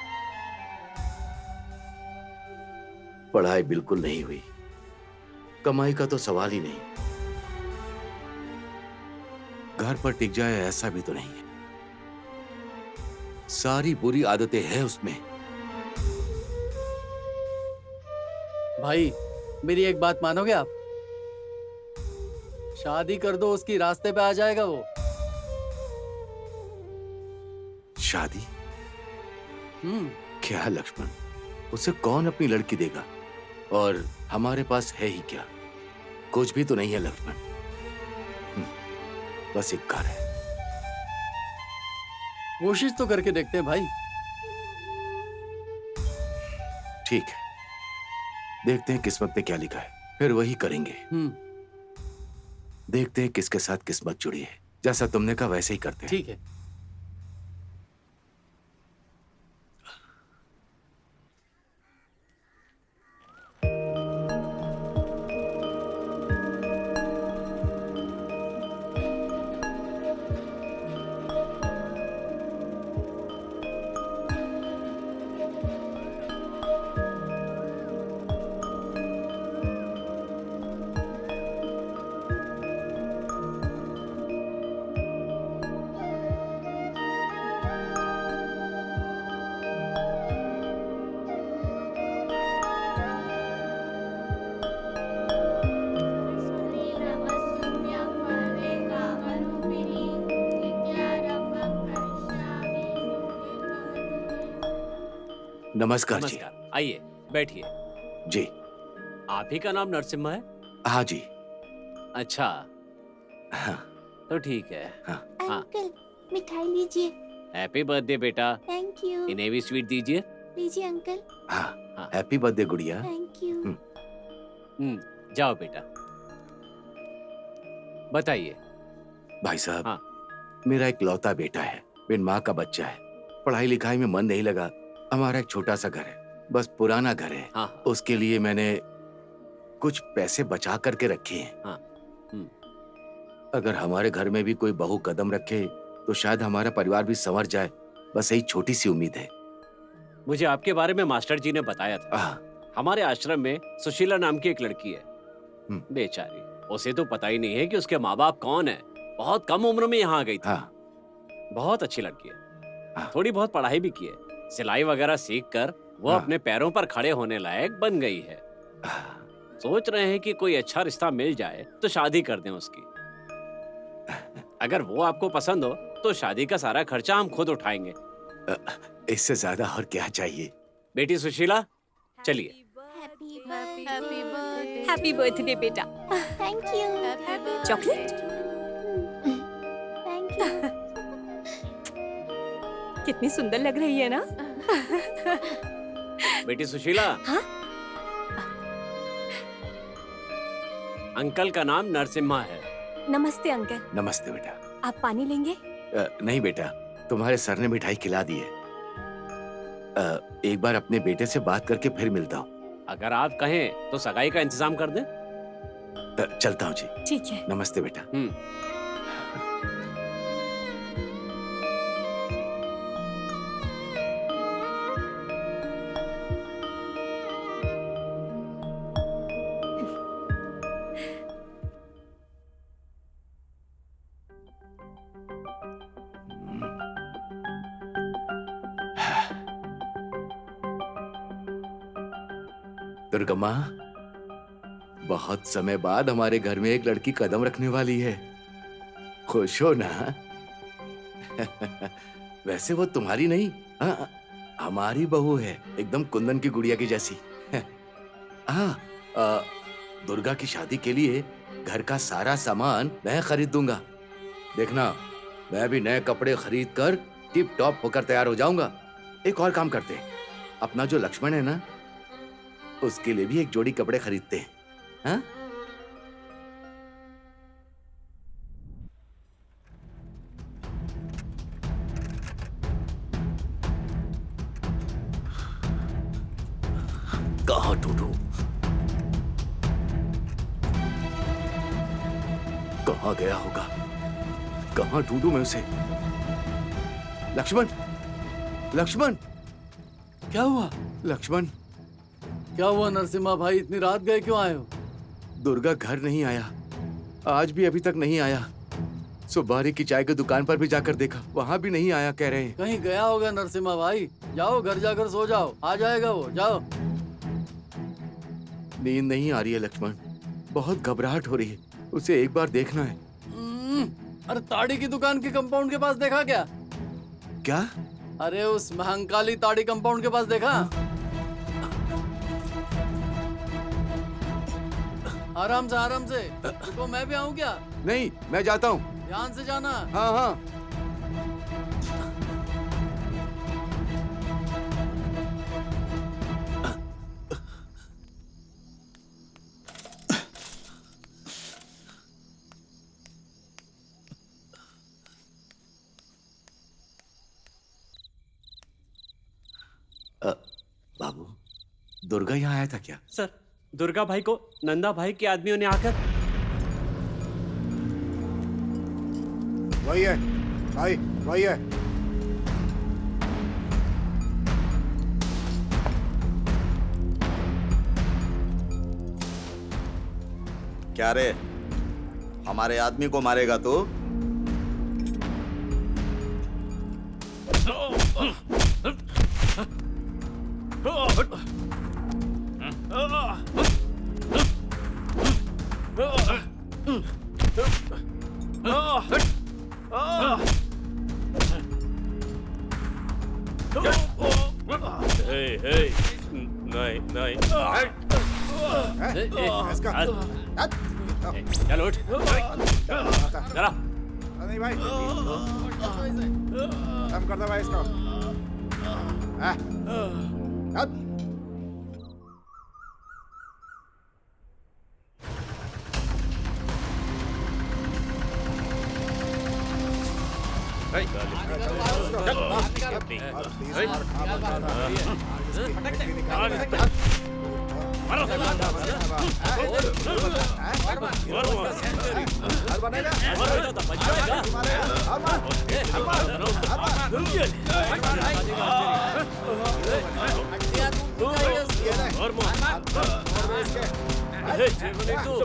पढ़ाई बिल्कुल नहीं हुई, कमाई का तो सवाल ही नहीं, घर पर टिक जाए ऐसा भी तो नहीं है। सारी बुरी आदतें हैं उसमें। भाई मेरी एक बात मानोगे आप? शादी कर दो, उसकी रास्ते पे आ जाएगा वो। शादी? क्या लक्ष्मण, उसे कौन अपनी लड़की देगा? और हमारे पास है ही क्या? कुछ भी तो नहीं है लक्ष्मण। बस एक घर है। कोशिश तो करके देखते हैं भाई। ठीक है, देखते हैं किस्मत में क्या लिखा है, फिर वही करेंगे। देखते हैं किसके साथ किस्मत जुड़ी है। जैसा तुमने कहा वैसे ही करते हैं। ठीक है। नमस्कार जी। नमस्कार, आइए बैठिए। जी। आप ही का नाम नरसिम्हा है? हाँ जी। अच्छा, हाँ। तो ठीक है। हाँ। अंकल मिठाई लीजिए। हैप्पी बर्थडे बेटा। Thank you. इन्हें भी स्वीट दीजिए। लीजिए अंकल। हाँ, हैप्पी बर्थडे गुड़िया। Thank you. जाओ बेटा, बताइए। भाई साहब, मेरा एक लौता बेटा है, बिन माँ का बच्चा है। पढ़ाई लिखाई में मन नहीं लगा। हमारा एक छोटा सा घर है, बस पुराना घर है। उसके लिए मैंने कुछ पैसे बचा करके रखे हैं। अगर हमारे घर में भी कोई बहू कदम रखे तो शायद हमारा परिवार भी संवर जाए। बस यही छोटी सी उम्मीद है। मुझे आपके बारे में मास्टर जी ने बताया था। हमारे आश्रम में सुशीला नाम की एक लड़की है, बेचारी। उसे तो पता ही नहीं है कि उसके माँ बाप कौन है। बहुत कम उम्र में यहाँ आ गई थी। बहुत अच्छी लड़की है, थोड़ी बहुत पढ़ाई भी की है। सिलाई वगैरह सीख कर वो अपने पैरों पर खड़े होने लायक बन गई है। सोच रहे हैं कि कोई अच्छा रिश्ता मिल जाए तो शादी कर दें उसकी। अगर वो आपको पसंद हो तो शादी का सारा खर्चा हम खुद उठाएंगे। इससे ज्यादा और क्या चाहिए? बेटी सुशीला, चलिए। हैप्पी बर्थडे बेटा। Thank you. Chocolate? Thank you. कितनी सुंदर लग रही है ना? बेटी सुशीला। हाँ? अंकल का नाम नरसिम्हा है। नमस्ते अंकल। नमस्ते बेटा। आप पानी लेंगे? नहीं बेटा, तुम्हारे सर ने मिठाई खिला दी है। एक बार अपने बेटे से बात करके फिर मिलता हूँ। अगर आप कहें तो सगाई का इंतजाम कर दें। चलता हूँ जी। ठीक है। नमस्ते बेटा। दुर्गा माँ, बहुत समय बाद हमारे घर में एक लड़की कदम रखने वाली है। खुश हो ना? वैसे वो तुम्हारी नहीं, हमारी बहू है, एकदम कुंदन की गुड़िया की जैसी। दुर्गा की शादी के लिए घर का सारा सामान मैं खरीद दूंगा। देखना, मैं भी नए कपड़े खरीद कर टिप टॉप होकर तैयार हो जाऊंगा। एक और काम करते हैं, अपना जो लक्ष्मण है ना, उसके लिए भी एक जोड़ी कपड़े खरीदते हैं। हाँ? कहाँ ढूंढूं? कहाँ गया होगा? कहाँ ढूंढूं मैं उसे? लक्ष्मण, लक्ष्मण, क्या हुआ? लक्ष्मण, क्या हुआ नरसिम्हा भाई, इतनी रात गए क्यों आए हो? दुर्गा घर नहीं आया, आज भी अभी तक नहीं आया। सुबारी की चाय की दुकान पर भी जाकर देखा, वहाँ भी नहीं आया कह रहे हैं। कहीं गया होगा नरसिम्हा भाई, जाओ घर जाकर सो जाओ, आ जाएगा वो, जाओ। नींद नहीं आ रही है लक्ष्मण, बहुत घबराहट हो रही है, उसे एक बार देखना है। अरे ताड़ी की दुकान के कंपाउंड के पास देखा क्या? क्या? अरे उस महंकाली ताड़ी कंपाउंड के पास देखा? आराम से रुको, मैं भी आऊं क्या? नहीं, मैं जाता हूँ। ध्यान से जाना। हाँ हाँ। बाबू, दुर्गा यहाँ आया था क्या? सर, दुर्गा भाई को नंदा भाई के आदमियों ने आकर। वही है भाई, वही है। क्या रे, हमारे आदमी को मारेगा तो? नहीं। चल उठ, जरा। नहीं भाई, कम कर दो भाई इसको।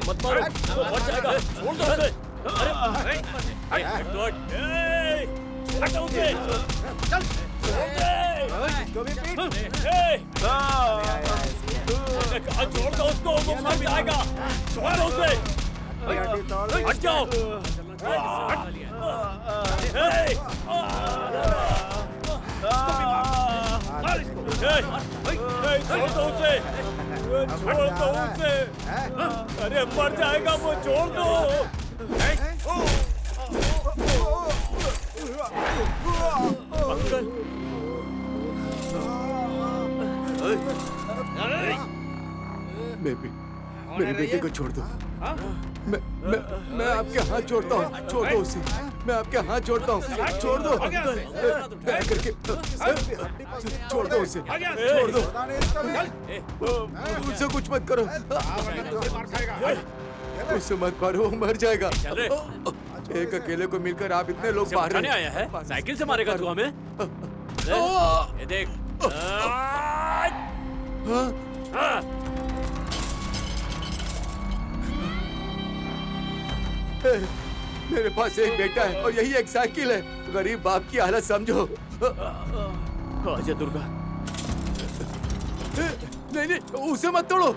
मत मारो, वो मर जाएगा, छोड़ दो उसे। हटो उसे, चल, छोड़ दो उसको, वो मर जाएगा, छोड़ दो उसे, हट जाओ, छोड़ दो उसे, छोड़ दो उसे, अरे मर जाएगा वो, छोड़ दो। मेरे बेटे को छोड़ दो। मैं आपके हाथ जोड़ता हूँ, छोड़ दो उसे। मैं आपके हाथ जोड़ता हूँ, छोड़ दो। दया करके छोड़ दो उसे, छोड़ दो। उससे कुछ मत करो, उससे मत मारो, वो मर जाएगा। एक अकेले को मिलकर आप इतने लोग बाहर आया है, साइकिल से मारेगा तू हमें? ये देख। मेरे पास एक बेटा है और यही एक साइकिल है। गरीब बाप की हालत समझो। आजा दुर्गा। नहीं, उसे मत तोड़ो।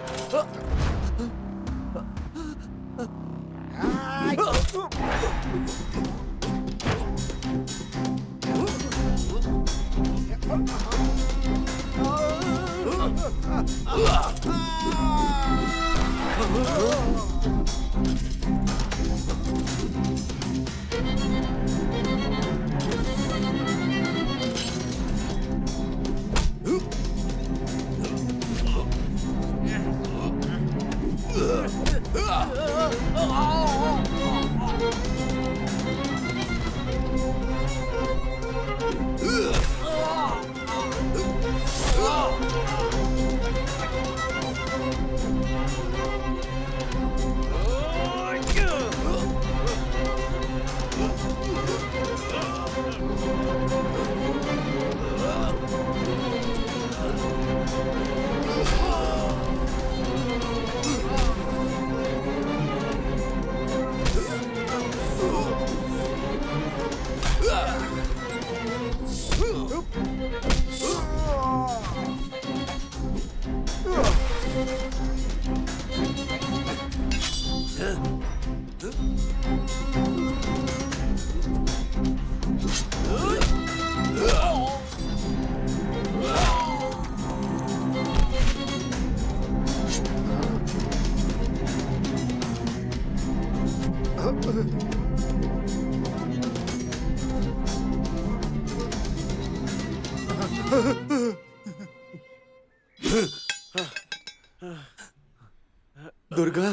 दुर्गा,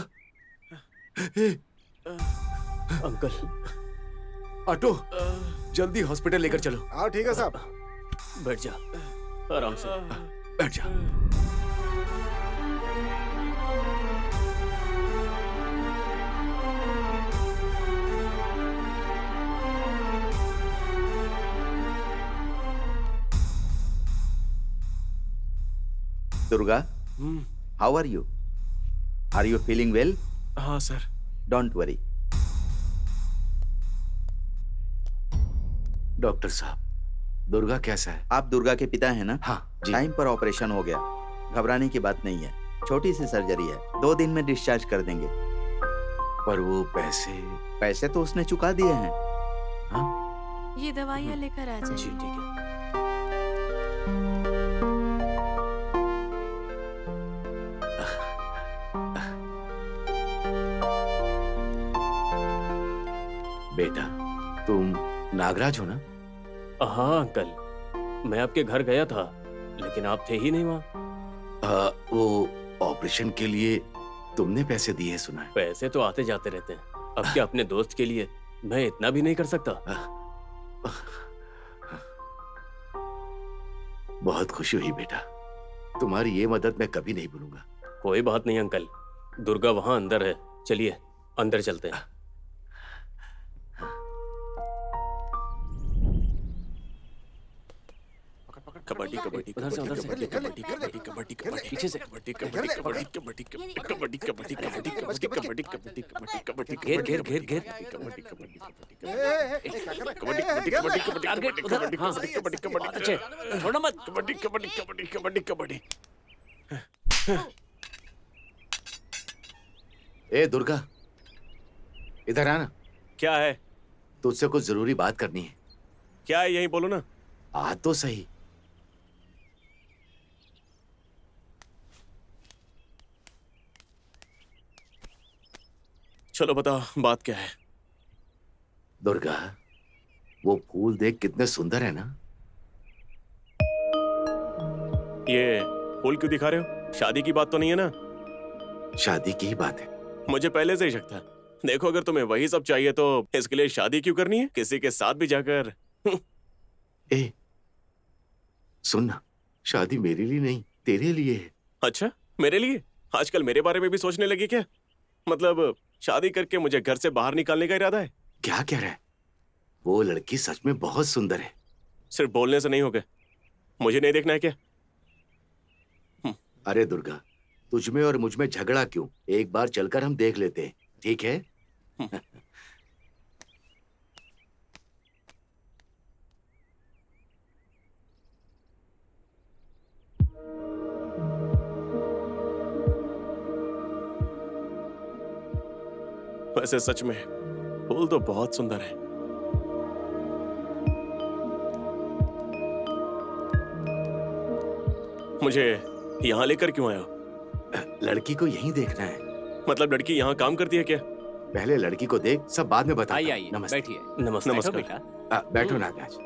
अंकल, ऑटो, जल्दी हॉस्पिटल लेकर चलो। हाँ ठीक है साहब। बैठ जा, आराम से बैठ जा। Durga, how are you? Are you feeling well? हाँ सर। Don't worry. डॉक्टर साहब, दुर्गा कैसा है? आप दुर्गा के पिता हैं ना? हाँ जी। टाइम पर ऑपरेशन हो गया, घबराने की बात नहीं है। छोटी सी सर्जरी है, 2 दिन में डिस्चार्ज कर देंगे। पर वो पैसे तो उसने चुका दिए हैं। हाँ? ये दवाइयाँ लेकर आ जाइए। जी ठीक है। बेटा, तुम नागराज हो ना? हाँ अंकल, मैं आपके घर गया था लेकिन आप थे ही नहीं वहाँ। वो ऑपरेशन के लिए तुमने पैसे दिए सुना है। पैसे तो आते जाते रहते हैं, अब क्या अपने दोस्त के लिए मैं इतना भी नहीं कर सकता? बहुत खुशी हुई बेटा, तुम्हारी ये मदद मैं कभी नहीं भूलूंगा। कोई बात नहीं अंकल, दुर्गा वहाँ अंदर है, चलिए अंदर चलते हैं। कबड्डी कबड्डी उधर से, उधर से। कबड्डी कबड्डी कबड्डी कबड्डी कबड्डी पीछे से। कबड्डी कबड्डी कबड्डी कबड्डी कबड्डी कबड्डी कबड्डी कबड्डी कबड्डी कबड्डी कबड्डी कबड्डी घेर घेर घेर घेर। कबड्डी कबड्डी टारगेट उधर। हाँ बहुत अच्छे, छोड़ो मत। कबड्डी कबड्डी कबड्डी कबड्डी कबड्डी। ए दुर्गा, इधर आना। क्या है? तुझसे कुछ जरूरी बात करनी है। क्या है, यही बोलो ना। आ तो सही। चलो बताओ, बात क्या है? दुर्गा, वो फूल देख कितने सुंदर है ना? ये फूल क्यों दिखा रहे हो? शादी की बात तो नहीं है ना? शादी की ही बात है। मुझे पहले से ही शक था। देखो, अगर तुम्हें वही सब चाहिए तो इसके लिए शादी क्यों करनी है? किसी के साथ भी जाकर। ए, सुनना, शादी मेरे लिए नहीं, तेरे लिए है। अच्छा, मेरे लिए? आजकल मेरे बारे में भी सोचने लगी क्या? मतलब शादी करके मुझे घर से बाहर निकालने का इरादा है? क्या कह रहा है? वो लड़की सच में बहुत सुंदर है। सिर्फ बोलने से नहीं होगा, मुझे नहीं देखना है क्या? अरे दुर्गा, तुझमें और मुझमें झगड़ा क्यों? एक बार चलकर हम देख लेते हैं, ठीक है? वैसे सच में फूल तो बहुत सुंदर है। मुझे यहाँ लेकर क्यों आए हो? लड़की को यहीं देखना है। मतलब लड़की यहाँ काम करती है क्या? पहले लड़की को देख, सब बाद में बता। आइए आइए, नमस्ते। बैठिए। नमस्ते। बैठो नमस्कार। बेटा। बैठो नागराज।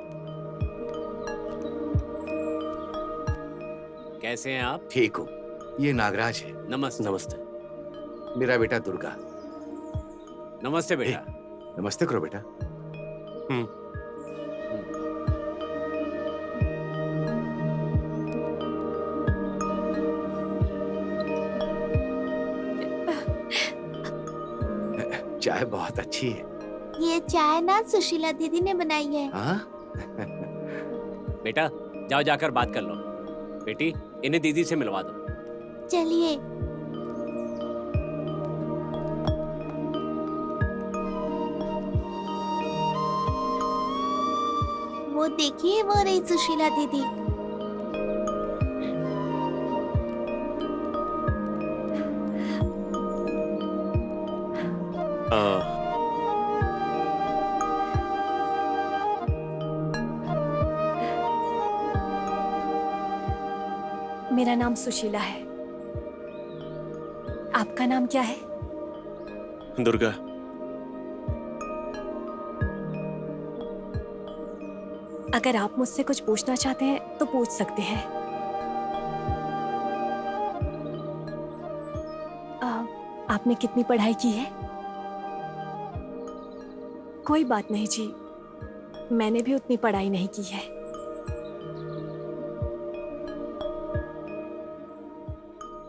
कैसे हैं आप? ठीक हूँ, ये नागराज है। नमस्ते। नमस्ते। मेरा बेटा दुर्गा। नमस्ते बेटा। नमस्ते करो बेटा। चाय बहुत अच्छी है। ये चाय ना सुशीला दीदी ने बनाई है। हाँ? बेटा जाओ, जाकर बात कर लो। बेटी, इन्हें दीदी से मिलवा दो। चलिए। वो देखिए, वो रही सुशीला दीदी। मेरा नाम सुशीला है। आपका नाम क्या है? दुर्गा। अगर आप मुझसे कुछ पूछना चाहते हैं तो पूछ सकते हैं। आपने कितनी पढ़ाई की है? कोई बात नहीं जी, मैंने भी उतनी पढ़ाई नहीं की है।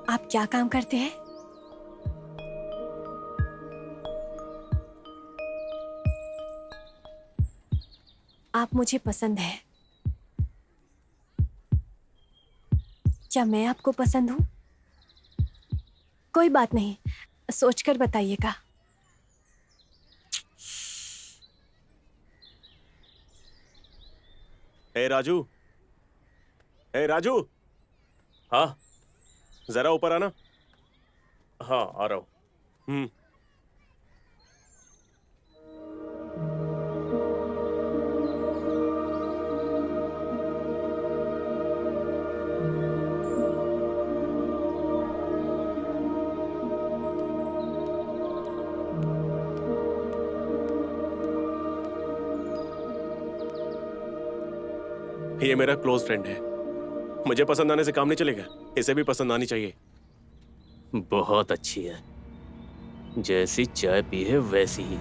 आप क्या काम करते हैं? आप मुझे पसंद है। क्या मैं आपको पसंद हूं? कोई बात नहीं, सोचकर बताइएगा। हे राजू, हे राजू। हाँ, जरा ऊपर आना। हाँ, आ रहा हूँ। ये मेरा क्लोज फ्रेंड है। मुझे पसंद आने से काम नहीं चलेगा, इसे भी पसंद आनी चाहिए। बहुत अच्छी है, जैसी चाय पी है वैसी ही।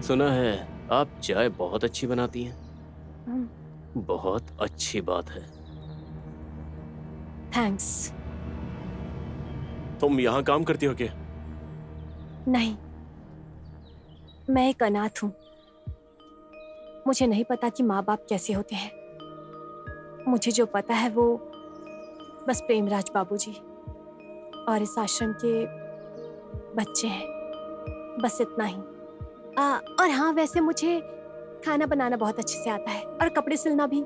सुना है आप चाय बहुत अच्छी बनाती हैं। बहुत अच्छी बात है। थैंक्स। तुम यहाँ काम करती हो क्या? नहीं, मैं एक अनाथ हूँ। मुझे नहीं पता कि माँ बाप कैसे होते हैं। मुझे जो पता है वो बस प्रेमराज बाबूजी और इस आश्रम के बच्चे हैं, बस इतना ही। और हाँ, वैसे मुझे खाना बनाना बहुत अच्छे से आता है और कपड़े सिलना भी।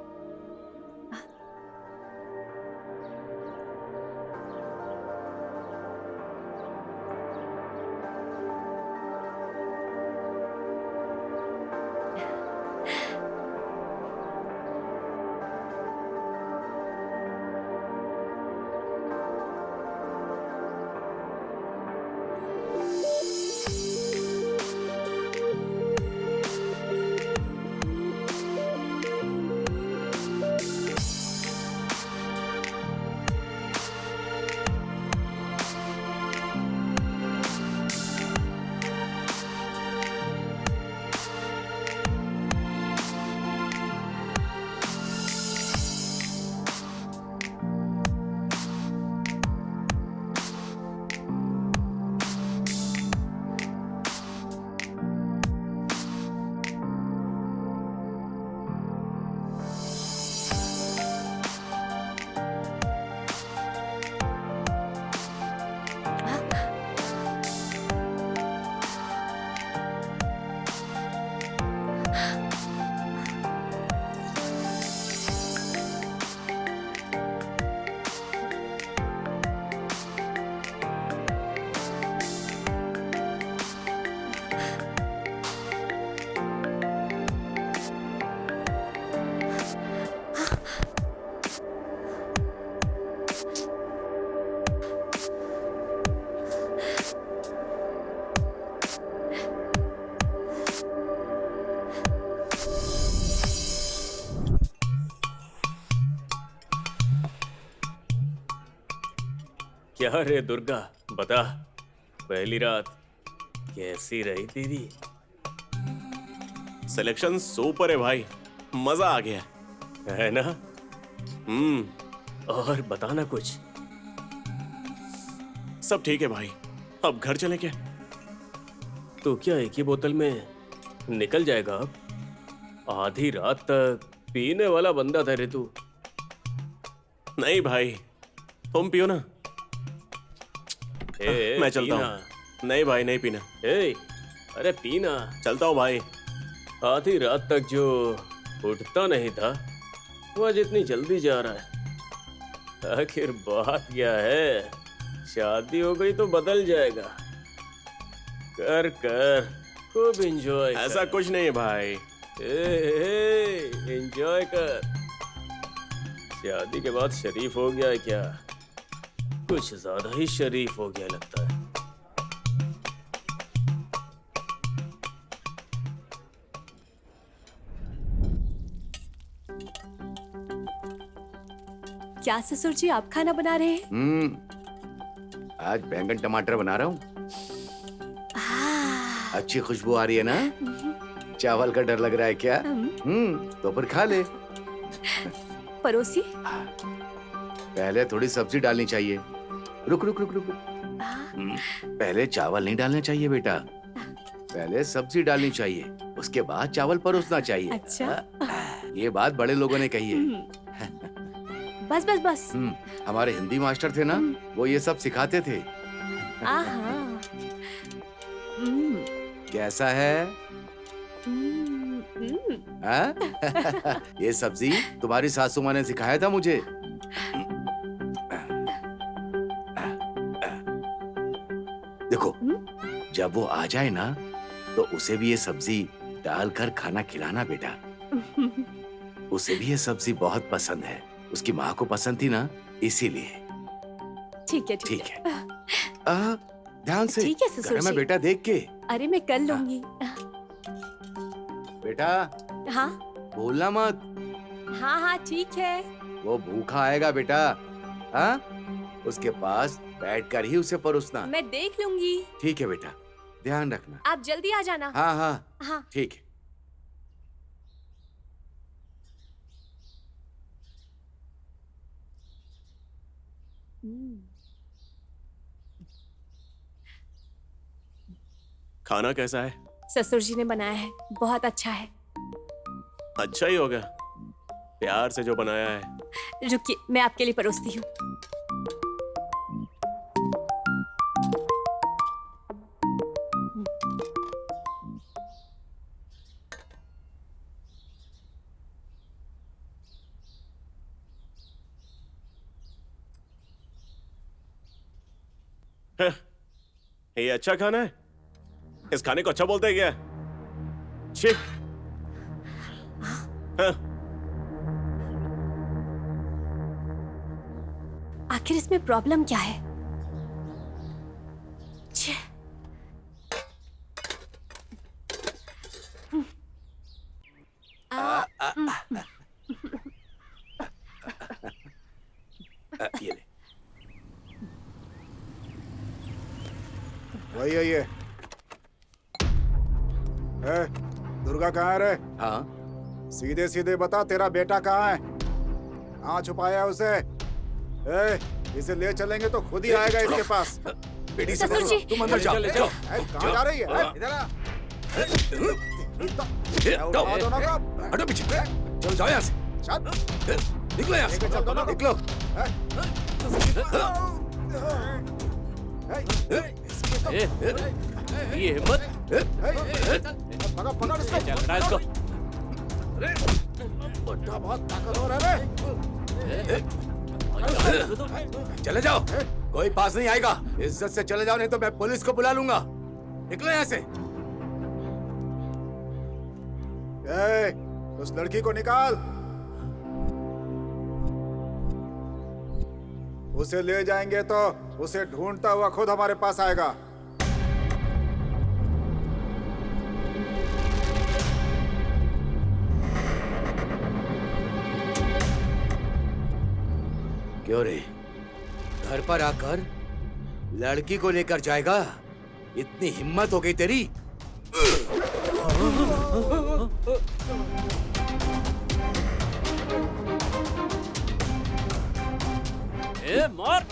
क्या रे दुर्गा, बता, पहली रात कैसी रही तेरी? सिलेक्शन सुपर है भाई, मजा आ गया है ना? और बताना कुछ। सब ठीक है भाई, अब घर चले क्या? तो क्या एक ही बोतल में निकल जाएगा अब? आधी रात तक पीने वाला बंदा था रे तू। नहीं भाई, तुम पियो ना। मैं चलता हूँ। नहीं भाई, नहीं पीना। अरे पीना। चलता हूँ भाई। आधी रात तक जो उठता नहीं था वो आज इतनी जल्दी जा रहा है। आखिर बात क्या है? शादी हो गई तो बदल जाएगा। कर कर, खूब एंजॉय। ऐसा कुछ नहीं है भाई। एंजॉय कर। शादी के बाद शरीफ हो गया है क्या? कुछ ज्यादा ही शरीफ हो गया लगता है। क्या ससुर जी आप खाना बना रहे हैं? आज बैंगन टमाटर बना रहा हूँ। अच्छी खुशबू आ रही है ना? चावल का डर लग रहा है क्या? तो फिर खा ले। पड़ोसी? पहले थोड़ी सब्जी डालनी चाहिए। रुक रुक रुक रुक। पहले चावल नहीं डालने चाहिए बेटा, पहले सब्जी डालनी चाहिए, उसके बाद चावल परोसना चाहिए। अच्छा। ये बात बड़े लोगों ने कही है। बस बस बस। हमारे हिंदी मास्टर थे ना, वो ये सब सिखाते थे। कैसा है? ये सब्जी तुम्हारी सासू माँ ने सिखाया था मुझे। देखो, जब वो आ जाए ना, तो उसे भी ये सब्जी डालकर खाना खिलाना बेटा। उसे भी ये सब्जी बहुत पसंद है, उसकी माँ को पसंद थी ना, इसीलिए। ठीक है ठीक है। ध्यान से। ठीक है ससुर घर में जी। बेटा देख के। अरे मैं कर लूंगी। बेटा हाँ बोलना मत, हाँ हाँ ठीक है। वो भूखा आएगा बेटा। हाँ, उसके पास बैठकर ही उसे परोसना। मैं देख लूंगी। ठीक है बेटा, ध्यान रखना। आप जल्दी आ जाना। हाँ हाँ हाँ ठीक है। खाना कैसा है? ससुर जी ने बनाया है, बहुत अच्छा है। अच्छा ही होगा, प्यार से जो बनाया है। रुकिए, मैं आपके लिए परोसती हूँ। ये अच्छा खाना है? इस खाने को अच्छा बोलते हैं क्या? छी। आखिर इसमें प्रॉब्लम क्या है? छे। ये ले। वही है ये। दुर्गा कहाँ है रे? हाँ सीधे सीधे बता, तेरा बेटा कहाँ है? कहाँ छुपाया है उसे? इसे ले चलेंगे तो खुद ही आएगा इसके पास। बेटी से ससुर जी। तुम अंदर जाओ। कहाँ जा रही है? इधर आ। उठा दो ना कब? हटो पीछे। चलो जाओ यहाँ से। निकलो यहाँ से। निकलो। ये हिम्मत। पकड़ पकड़ इसको। चल इसको। बड्ढा बहुत ताकतवर है रे। चले जाओ, कोई पास नहीं आएगा। इज्जत से चले जाओ, नहीं तो मैं पुलिस को बुला लूंगा। निकलो यहाँ से। उस लड़की को निकाल। उसे ले जाएंगे तो उसे ढूंढता हुआ खुद हमारे पास आएगा। क्यों रे, घर पर आकर लड़की को लेकर जाएगा? इतनी हिम्मत हो गई तेरी? मार।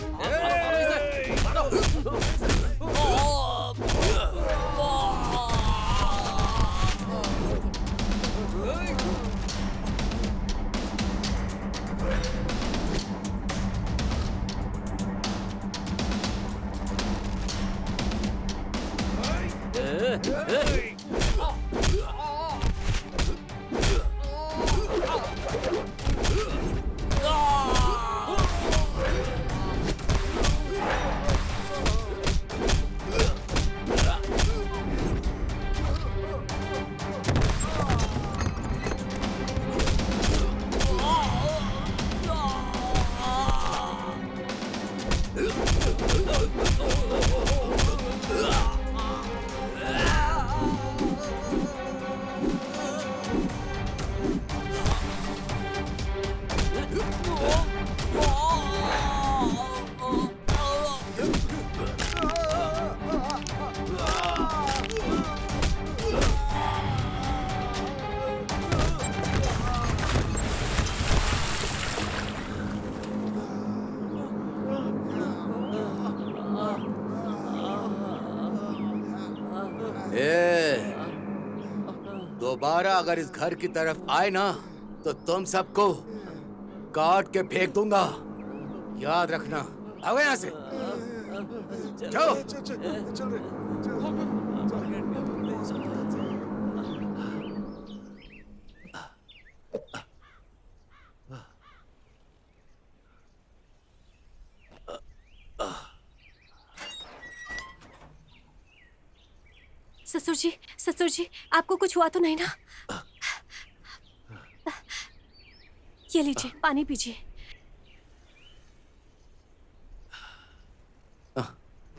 अगर इस घर की तरफ आए ना तो तुम सबको काट के फेंक दूंगा। याद रखना। आओ यहाँ से। जाओ। ससुर जी, आपको कुछ हुआ तो नहीं ना? ये लीजिए, पानी पीजिए।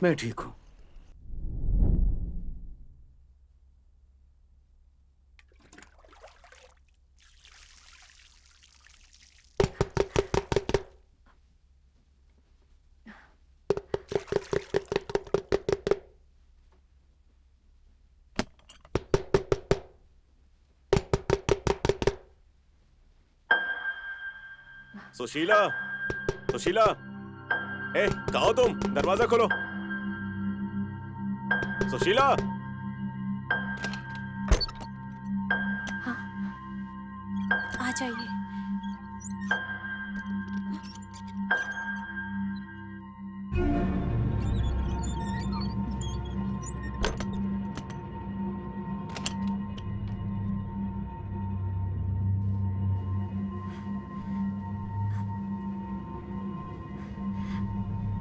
मैं ठीक हूँ। सुशीला, सुशीला, कहाँ हो तुम? दरवाजा खोलो। सुशीला। हाँ, आ जाइए।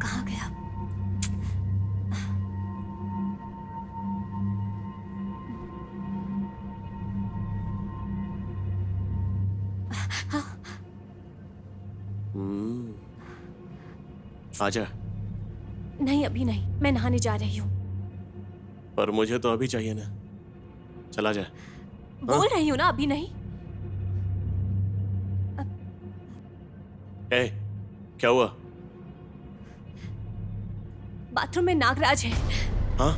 कहाँ गया? आजा। नहीं, अभी नहीं, मैं नहाने जा रही हूँ। पर मुझे तो अभी चाहिए ना। चला जा। बोल रही हूँ ना, अभी नहीं। क्या हुआ? बाथरूम में नागराज है। हाँ?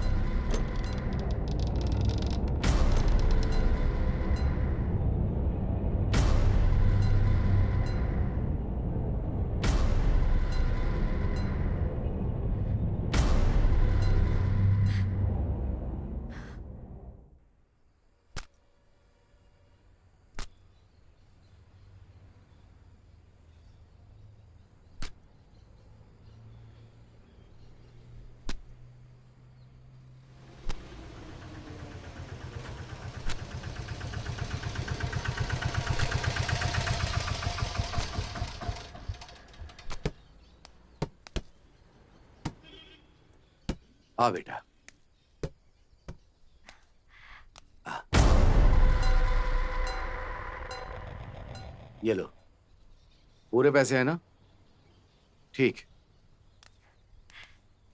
आ बेटा। ये लो, पूरे पैसे हैं ना? ठीक।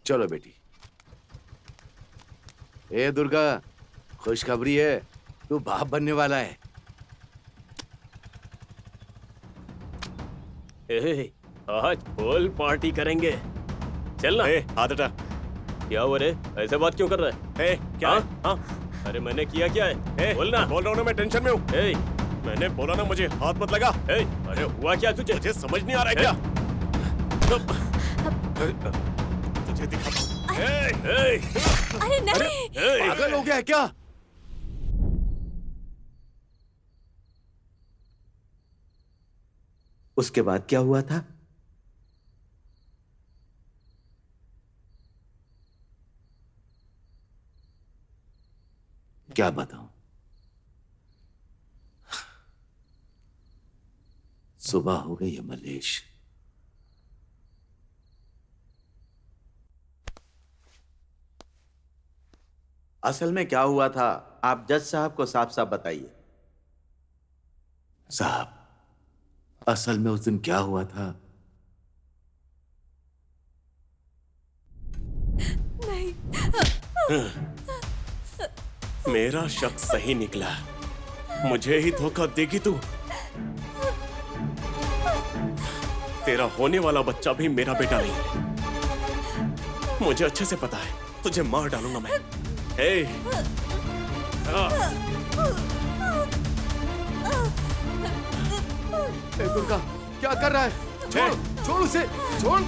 चलो बेटी। ए दुर्गा, खुशखबरी है, तू बाप बनने वाला है। आज फुल पार्टी करेंगे। चल ना। हाथ हटा। क्या हुआ रे? ऐसे बात क्यों कर रहा है? क्या? हाँ? अरे मैंने किया क्या है? बोल ना। बोल रहा हूँ ना, मैं टेंशन में हूँ। मैंने बोला ना, मुझे हाथ मत लगा। अरे हुआ क्या तुझे? मुझे समझ नहीं आ रहा है क्या? तुझे दिखा। अरे नहीं। पागल हो गया है क्या? उसके बाद क्या हुआ था? क्या बताऊं? सुबह हो गई है मलेश। असल में क्या हुआ था, आप जज साहब को साफ साफ बताइए। साहब, असल में उस दिन क्या हुआ था? नहीं। मेरा शक सही निकला। मुझे ही धोखा देगी तू। तेरा होने वाला बच्चा भी मेरा बेटा नहीं है। मुझे अच्छे से पता है, तुझे मार डालूंगा मैं। दुर्गा, क्या कर रहा है? छोड़, छोड़ उसे, छोड़,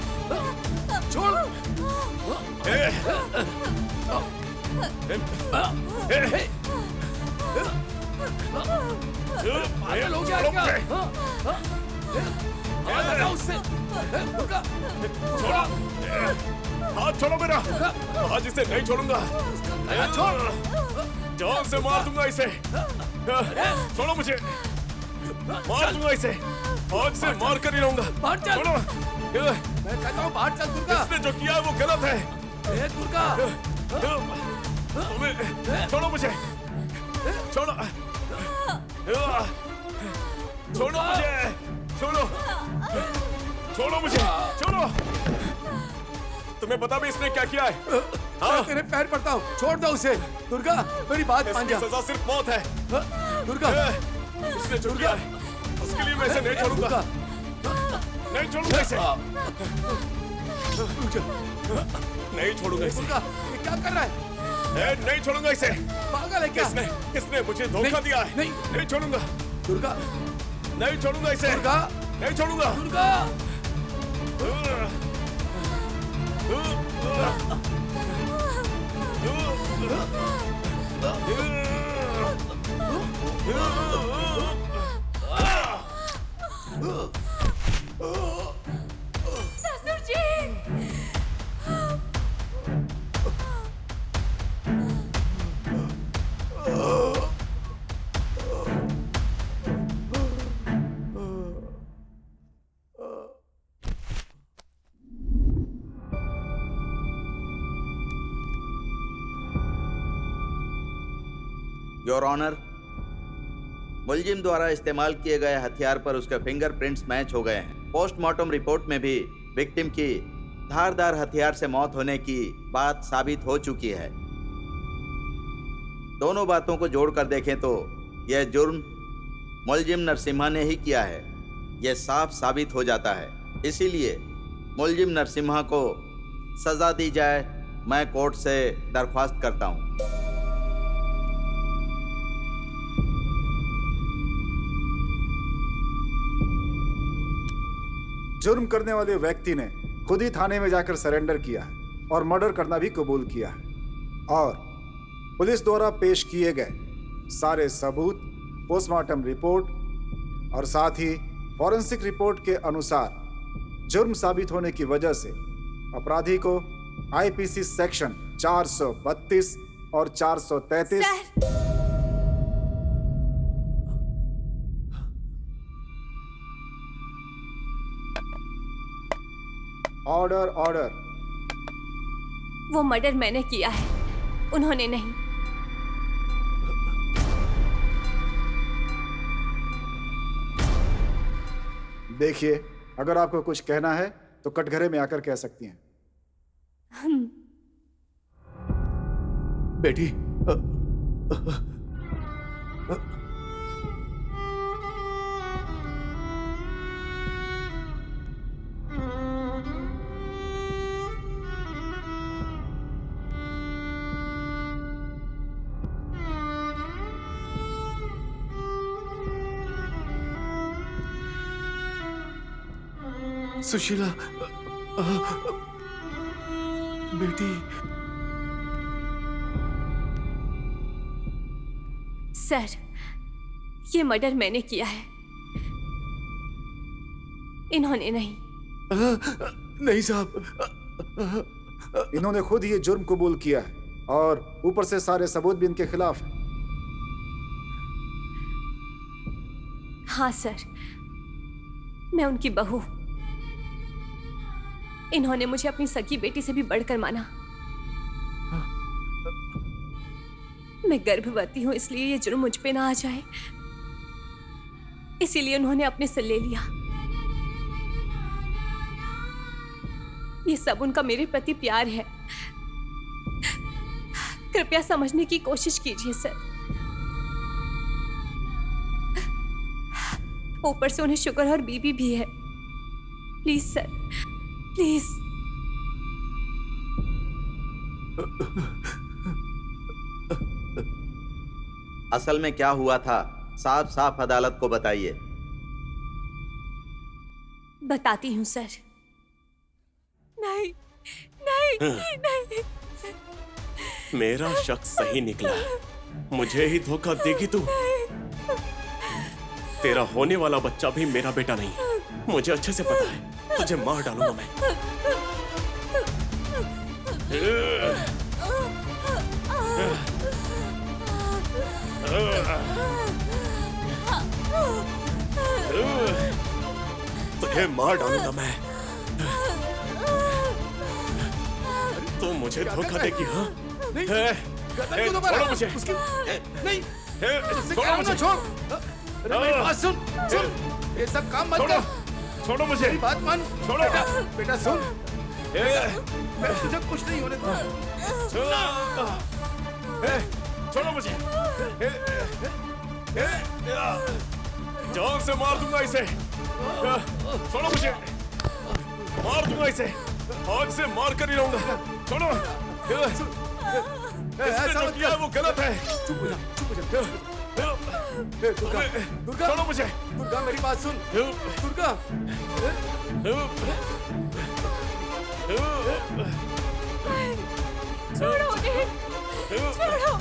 छोड़। पागल हो गया क्या? हटा उससे। दुर्गा, छोड़ो, हाथ छोड़ो मेरा। आज इसे नहीं छोड़ूंगा। जान से मार दूंगा इसे। छोड़ो मुझे, मार दूंगा इसे। आज से मार कर ही रहूंगा। छोड़ो। मैं कहता हूँ बाहर चल दुर्गा। इसने जो किया है वो गलत है। दुर्गा, तुम्हें छोड़ो मुझे। छोड़ो, छोड़ो मुझे। छोड़ो, छोड़ो मुझे। छोड़ो। तुम्हें पता भी इसने क्या किया है? मैं तेरे पैर पड़ता हूँ, छोड़ दो उसे। दुर्गा, मेरी बात मान जा। इसकी सजा सिर्फ मौत है। दुर्गा, इसने जो किया है उसके लिए मैं इसे नहीं छोड़ूंगा। नहीं छोड़ूंगा इसे। नहीं छोड़ूंगा इसे। दुर्गा, ये क्या कर रहा है? नहीं छोड़ूंगा इसे। पागल है क्या? इसने मुझे धोखा दिया है। नहीं छोड़ूंगा। दुर्गा, नहीं छोड़ूंगा इसे। दुर्गा, नहीं छोड़ूंगा। दुर्गा। ससुर जी। योर ऑनर, मुलजिम द्वारा इस्तेमाल किए गए हथियार पर उसके फिंगरप्रिंट्स मैच हो गए हैं। पोस्टमार्टम रिपोर्ट में भी विक्टिम की धारदार हथियार से मौत होने की बात साबित हो चुकी है। दोनों बातों को जोड़कर देखें तो यह जुर्म मुलजिम नरसिम्हा ने ही किया है, यह साफ साबित हो जाता है। इसीलिए मुलजिम नरसिम्हा को सजा दी जाए, मैं कोर्ट से दरख्वास्त करता हूं। जुर्म करने वाले व्यक्ति ने खुद ही थाने में जाकर सरेंडर किया है और मर्डर करना भी कबूल किया है। और पुलिस द्वारा पेश किए गए सारे सबूत, पोस्टमार्टम रिपोर्ट और साथ ही फॉरेंसिक रिपोर्ट के अनुसार जुर्म साबित होने की वजह से अपराधी को आईपीसी सेक्शन 432 और 433 ऑर्डर ऑर्डर। वो मर्डर मैंने किया है, उन्होंने नहीं। देखिए, अगर आपको कुछ कहना है तो कटघरे में आकर कह सकती हैं। बेटी, सुशीला, बेटी। सर, ये मर्डर मैंने किया है, इन्होंने नहीं। नहीं साहब, इन्होंने खुद ये जुर्म कबूल किया है और ऊपर से सारे सबूत भी इनके खिलाफ हैं। हाँ सर, मैं उनकी बहू। इन्होंने मुझे अपनी सगी बेटी से भी बढ़कर माना। मैं गर्भवती हूं, इसलिए ये जुर्म मुझ पे ना आ जाए, इसीलिए उन्होंने अपने से ले लिया। ये सब उनका मेरे प्रति प्यार है। कृपया समझने की कोशिश कीजिए सर। ऊपर से उन्हें शुगर और बीपी भी है। Please sir, please. असल में क्या हुआ था, साफ साफ अदालत को बताइए। बताती हूँ सर। नहीं, नहीं, नहीं। मेरा शक सही निकला। मुझे ही धोखा देगी तू? तेरा होने वाला बच्चा भी मेरा बेटा नहीं है, मुझे अच्छे से पता है। तुझे मार डालूंगा मैं। तुझे मार डालूंगा मैं। तू मुझे धोखा देगी? हाँ? छोड़ो मुझे। नहीं, छोड़ो मुझे। छोड़। अरे मेरी बात सुन, सुन, ये सब काम मत कर। छोड़ो मुझे। मेरी बात मान। छोड़ो। बेटा सुन, मैं तुझे कुछ नहीं होने दूंगा। छोड़ो मुझे। जान से मार दूंगा इसे। छोड़ो मुझे। मार दूंगा इसे। आज से मार कर ही रहूंगा। छोड़ो। इसने जो किया है वो गलत है। चुप हो जा, चुप हो जा। दुर्गा, दुर्गा, छोड़ो मुझे। दुर्गा मेरी बात सुन। दुर्गा, छोड़ो उन्हें, छोड़ो।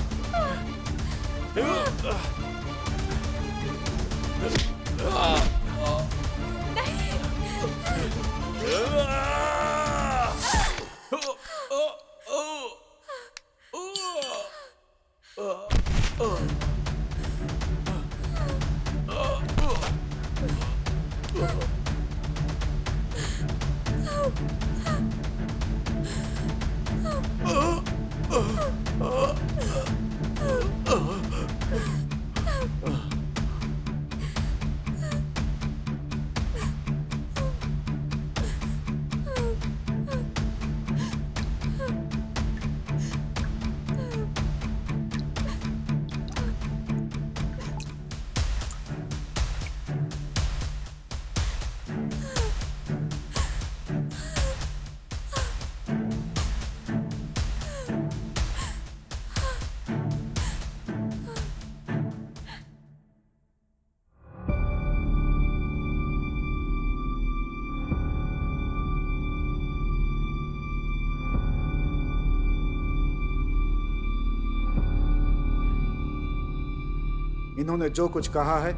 इन्होंने जो कुछ कहा है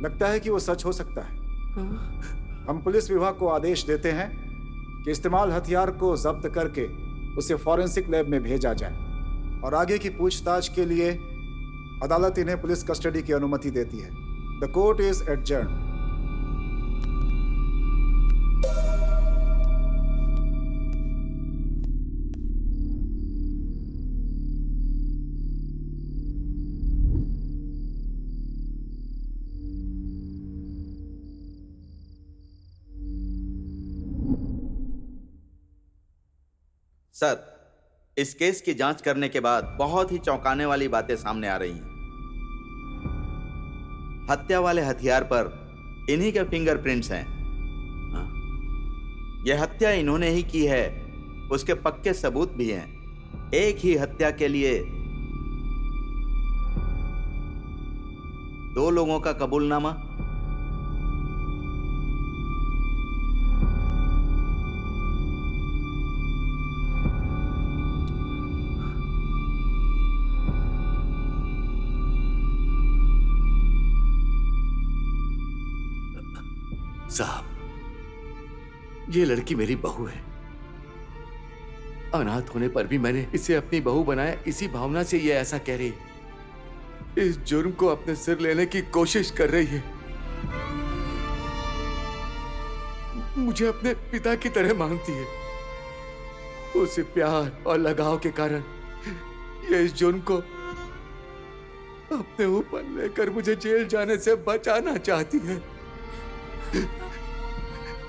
लगता है कि वो सच हो सकता है। हम पुलिस विभाग को आदेश देते हैं कि इस्तेमाल हथियार को जब्त करके उसे फॉरेंसिक लैब में भेजा जाए और आगे की पूछताछ के लिए अदालत इन्हें पुलिस कस्टडी की अनुमति देती है। The court is adjourned. Sir, इस केस की जांच करने के बाद बहुत ही चौंकाने वाली बातें सामने आ रही हैं। हत्या वाले हथियार पर इन्हीं के फिंगरप्रिंट्स हैं। यह हत्या इन्होंने ही की है, उसके पक्के सबूत भी हैं। एक ही हत्या के लिए 2 लोगों का कबूलनामा। साहब, ये लड़की मेरी बहू है। अनाथ होने पर भी मैंने इसे अपनी बहू बनाया, इसी भावना से ये ऐसा कह रही है। इस जुर्म को अपने सिर लेने की कोशिश कर रही है। मुझे अपने पिता की तरह मानती है। उसे प्यार और लगाव के कारण ये इस जुर्म को अपने ऊपर लेकर मुझे जेल जाने से बचाना चाहती है।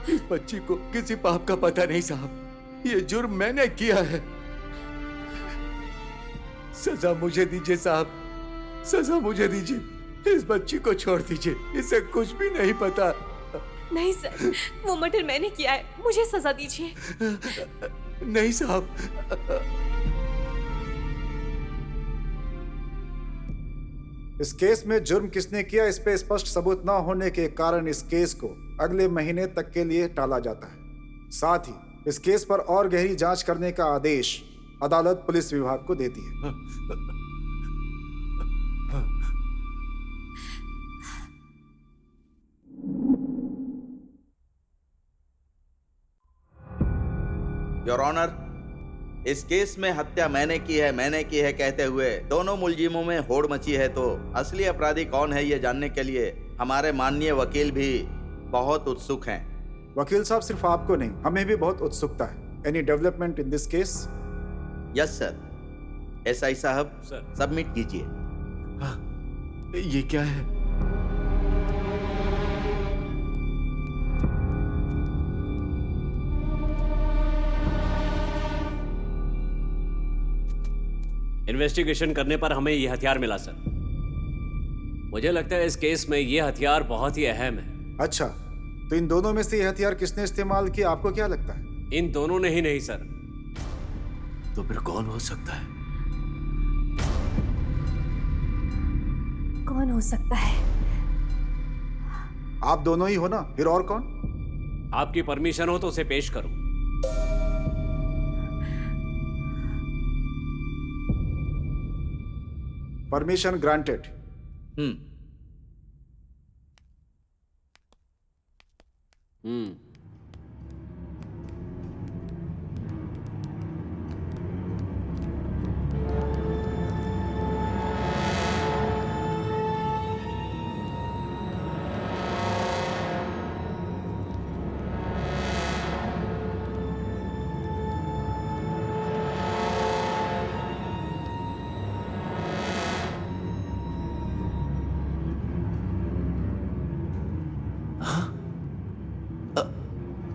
इस बच्ची को किसी पाप का पता नहीं साहब। ये जुर्म मैंने किया है। सजा मुझे दीजिए साहब, सजा मुझे दीजिए। इस बच्ची को छोड़ दीजिए, इसे कुछ भी नहीं पता। नहीं सर, वो मर्डर मैंने किया है, मुझे सजा दीजिए। नहीं साहब। इस केस में जुर्म किसने किया इस पे स्पष्ट सबूत न होने के कारण इस केस को अगले महीने तक के लिए टाला जाता है। साथ ही इस केस पर और गहरी जांच करने का आदेश अदालत पुलिस विभाग को देती है। योर ऑनर, इस केस में हत्या मैंने की है कहते हुए दोनों मुलजिमों में होड़ मची है, तो असली अपराधी कौन है ये जानने के लिए हमारे माननीय वकील भी बहुत उत्सुक हैं। वकील साहब, सिर्फ आपको नहीं, हमें भी बहुत उत्सुकता है। Any development in this case? Yes sir. SI साहब, सबमिट कीजिए। ये क्या है? इन्वेस्टिगेशन करने पर हमें यह हथियार मिला सर। मुझे लगता है इस केस में यह हथियार बहुत ही अहम है। अच्छा, तो इन दोनों में से यह हथियार किसने इस्तेमाल किया, आपको क्या लगता है? इन दोनों ने ही नहीं सर। तो फिर कौन हो सकता है? कौन हो सकता है? आप दोनों ही हो ना, फिर और कौन? आपकी परमिशन हो तो उसे पेश करूं। Permission granted.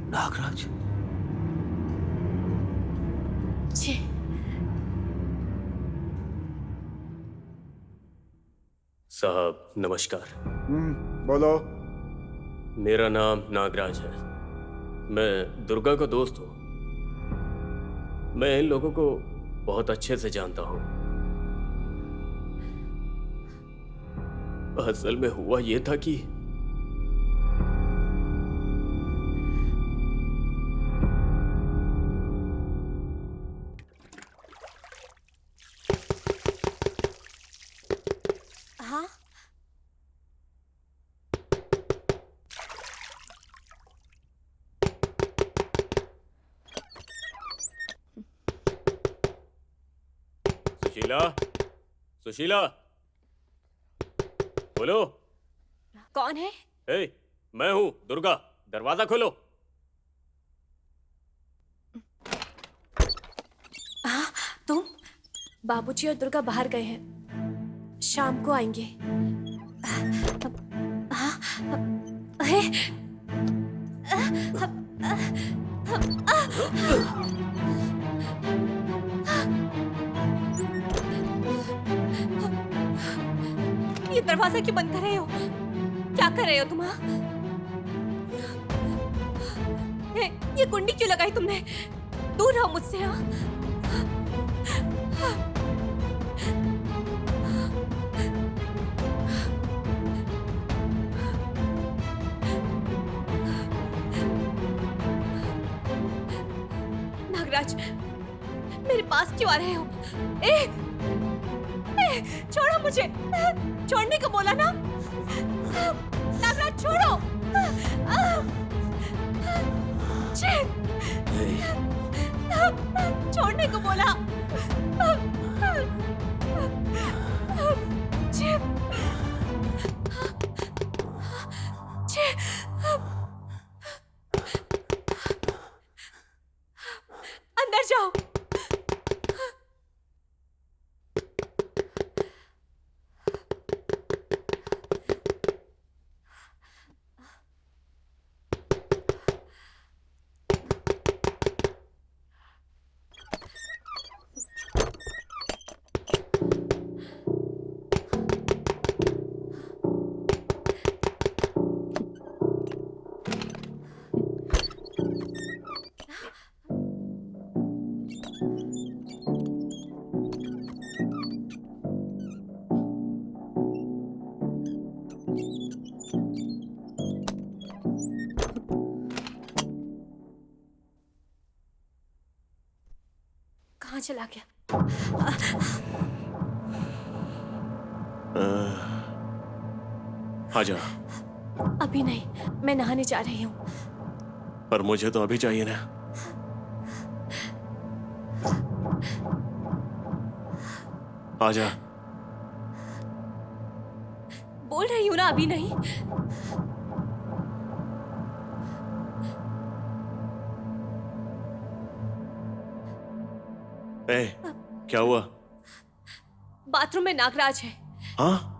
नागराज। जी। साहब नमस्कार। बोलो। मेरा नाम नागराज है। मैं दुर्गा का दोस्त हूँ। मैं इन लोगों को बहुत अच्छे से जानता हूँ। असल में हुआ ये था कि हाँ? सुशीला, सुशीला, बोलो। कौन है? ए, मैं हूँ दुर्गा। दरवाजा खोलो। हाँ, तुम? बाबूजी और दुर्गा बाहर गए हैं, शाम को आएंगे। ये दरवाजा क्यों बंद कर रहे हो? क्या कर रहे हो तुम? ये कुंडी क्यों लगाई तुमने? दूर रहो मुझसे। हाँ, नागराज, मेरे पास क्यों आ रहे हो? छोड़ो मुझे। छोड़ने को बोला ना। नागराज छोड़ो। छोड़ने को बोला। अंदर जाओ। कहाँ चला गया? आजा। अभी नहीं, मैं नहाने जा रही हूँ। पर मुझे तो अभी चाहिए ना। आजा। बोल रही हूँ ना, अभी नहीं। क्या हुआ? बाथरूम में नागराज है। हाँ?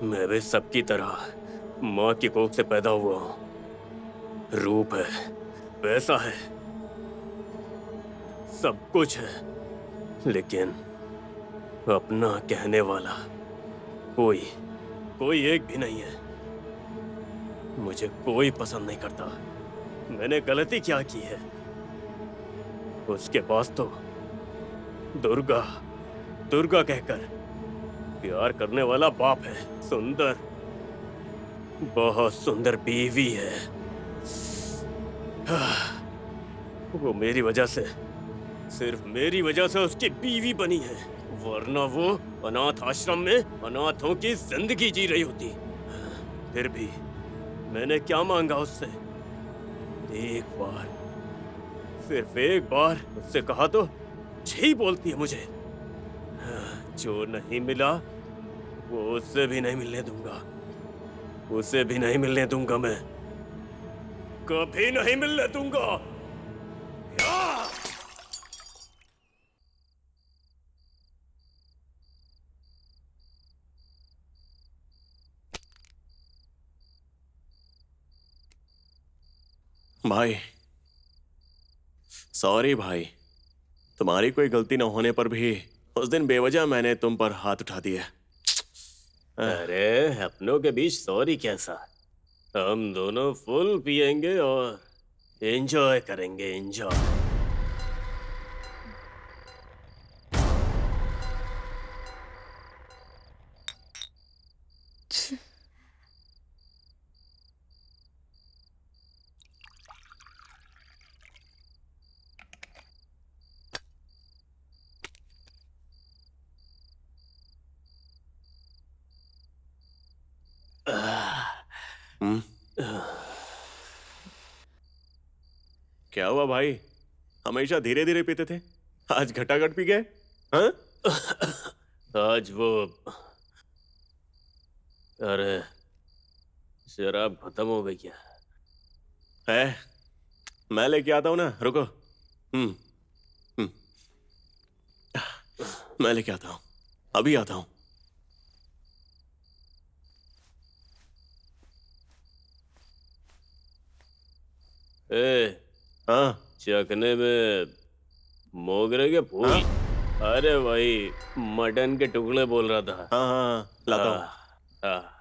मैं भी सबकी तरह माँ की कोख से पैदा हुआ हूँ। रूप है, पैसा है, सब कुछ है, लेकिन अपना कहने वाला कोई एक भी नहीं है। मुझे कोई पसंद नहीं करता। मैंने गलती क्या की है? उसके पास तो दुर्गा कहकर प्यार करने वाला बाप है, सुंदर, बहुत सुंदर बीवी है। वो मेरी वजह से, सिर्फ मेरी वजह से उसकी बीवी बनी है, वरना वो अनाथ आश्रम में अनाथों की जिंदगी जी रही होती। फिर भी मैंने क्या मांगा उससे? एक बार, सिर्फ एक बार उससे कहा तो छी बोलती है मुझे। जो नहीं मिला वो उससे भी नहीं मिलने दूंगा, उसे भी नहीं मिलने दूंगा, मैं कभी नहीं मिलने दूंगा। भाई सॉरी भाई, तुम्हारी कोई गलती न होने पर भी उस दिन बेवजह मैंने तुम पर हाथ उठा दिया। अरे अपनों के बीच सॉरी कैसा? हम दोनों फुल पिएंगे और एंजॉय करेंगे, एंजॉय। क्या हुआ भाई? हमेशा धीरे धीरे पीते थे, आज घटाघट पी गए? हाँ? आज वो, अरे शराब खत्म हो गई क्या? है, मैं लेके आता हूँ ना, रुको। मैं लेके आता हूँ, अभी आता हूँ। हाँ, चखने में मोगरे के फूल। हाँ? अरे भाई मटन के टुकड़े बोल रहा था। हाँ हाँ, लाता हूँ। हाँ।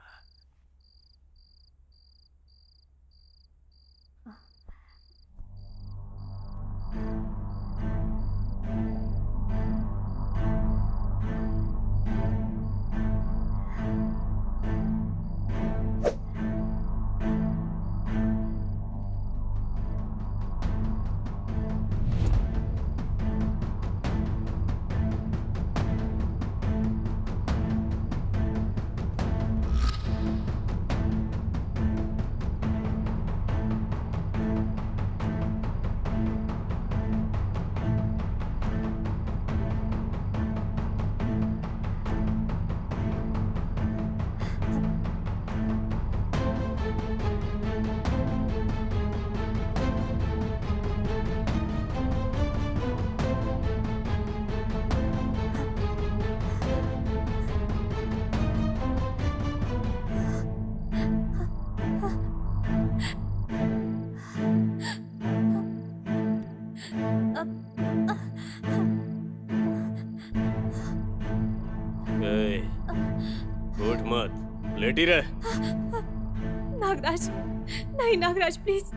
उठ मत, लेटी रह। नागराज, नहीं नागराज प्लीज,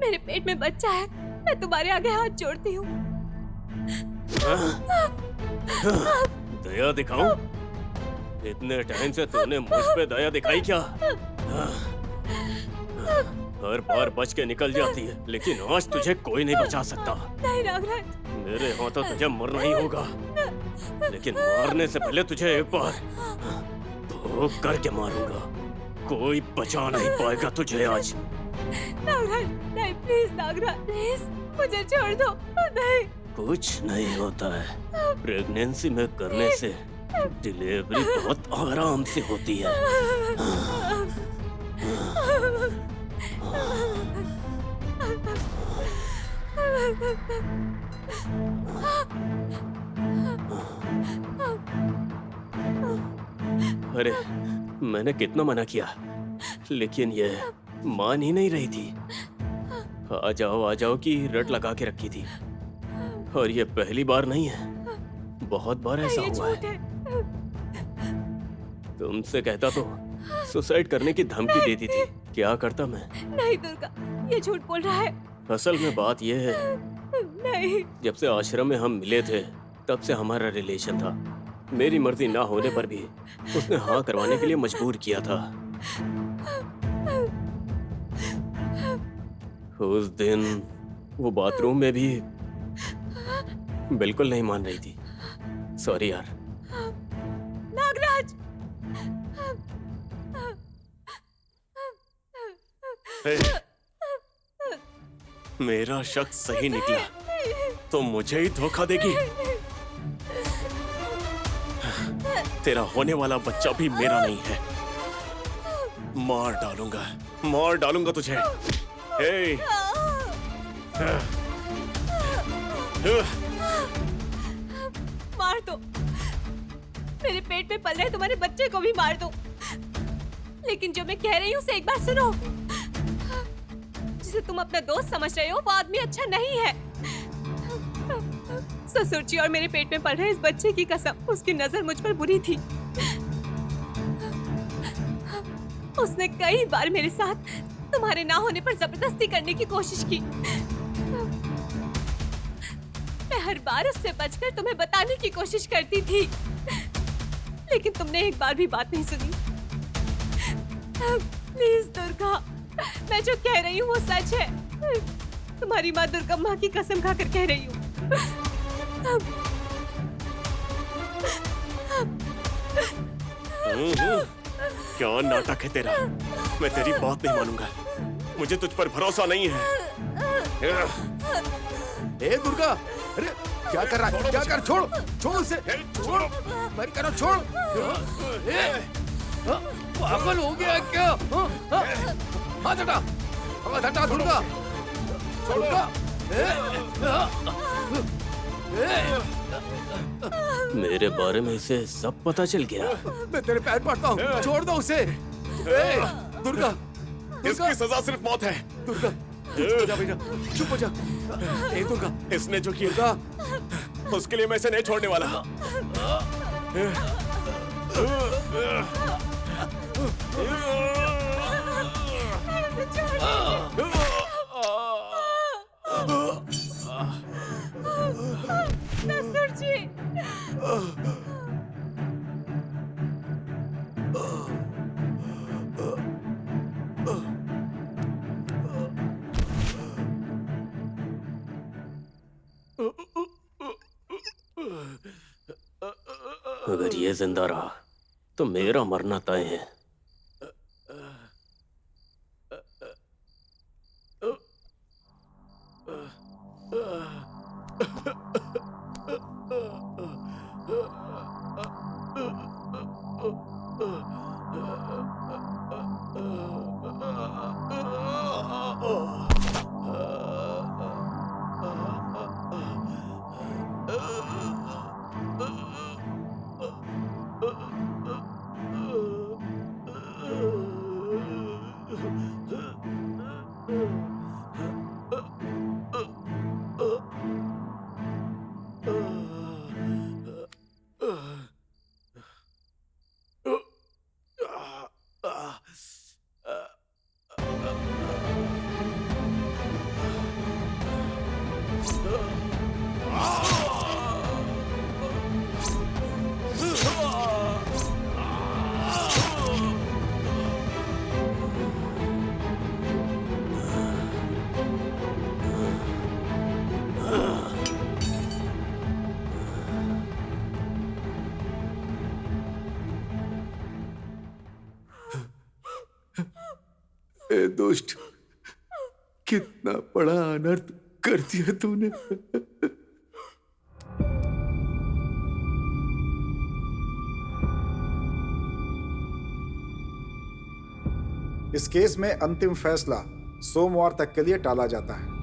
मेरे पेट में बच्चा है, मैं तुम्हारे आगे हाथ जोड़ती हूँ। दया दिखाऊं? इतने टाइम से तूने मुझ पे दया दिखाई क्या? हर बार बच के निकल जाती है, लेकिन आज तुझे कोई नहीं बचा सकता। नहीं नागराज, मेरे हाथों तुझे मरना ही होगा, लेकिन मारने से पहले तुझे एक बार तो करके मारूंगा। कोई बचा नहीं पाएगा तुझे आज। नागराज नहीं, प्लीज नागराज, प्लीज मुझे छोड़ दो। नहीं, कुछ नहीं होता है। प्रेगनेंसी में करने से डिलीवरी बहुत आराम से होती है। अरे मैंने कितना मना किया, लेकिन ये मान ही नहीं रही थी। आ जाओ की रट लगा के रखी थी। और ये पहली बार नहीं है, बहुत बार ऐसा हुआ है। तुमसे कहता तो सुसाइड करने की धमकी देती थी। क्या करता मैं? नहीं दुर्गा, ये झूठ बोल रहा है। असल में बात यह है, नहीं, जब से आश्रम में हम मिले थे तब से हमारा रिलेशन था। मेरी मर्जी ना होने पर भी उसने हाँ करवाने के लिए मजबूर किया था। उस दिन वो बाथरूम में भी बिल्कुल नहीं मान रही थी। सॉरी यार। नागराज, मेरा शक सही निकला तो मुझे ही धोखा देगी। तेरा होने वाला बच्चा भी मेरा नहीं है। मार डालूंगा तुझे। हे! मार दो, मेरे पेट में पल रहे तुम्हारे बच्चे को भी मार दो। लेकिन जो मैं कह रही हूँ उसे एक बार सुनो। जिसे तुम अपना दोस्त समझ रहे हो वो आदमी अच्छा नहीं है। ससुर जी और मेरे पेट में पल रहे इस बच्चे की कसम, उसकी नजर मुझ पर बुरी थी। उसने कई बार मेरे साथ तुम्हारे ना होने पर जबरदस्ती करने की कोशिश की। मैं हर बार उससे बचकर तुम्हें बताने की कोशिश करती थी, लेकिन तुमने एक बार भी बात नहीं सुनी। प्लीज दुर्गा, मैं जो कह रही हूँ वो सच है। तुम्हारी माँ दुर्गा माँ की कसम खाकर कह रही हूँ। क्या नाटक है तेरा? मैं तेरी बात नहीं मानूंगा। मुझे तुझ पर भरोसा नहीं है। ए दुर्गा, अरे क्या कर रहा है? क्या कर? छोड़ उसे, छोड़, मैं कह रहा हूं, छोड़। पागल हो गया क्या? हाथ हटा दुर्गा, दुर्गा। मेरे बारे में इसे सब पता चल गया। मैं तेरे पैर पड़ता हूँ, छोड़ दो उसे। दुर्गा, इसकी सजा सिर्फ मौत है। दुर्गा, चुप हो जा बेटा, चुप हो जा। ए दुर्गा, इसने जो किया उसके लिए मैं इसे नहीं छोड़ने वाला। ससुर जी, अगर ये जिंदा रहा तो मेरा मरना तय है। ए दुष्ट, कितना बड़ा अनर्थ कर दिया तूने। इस केस में अंतिम फैसला सोमवार तक के लिए टाला जाता है।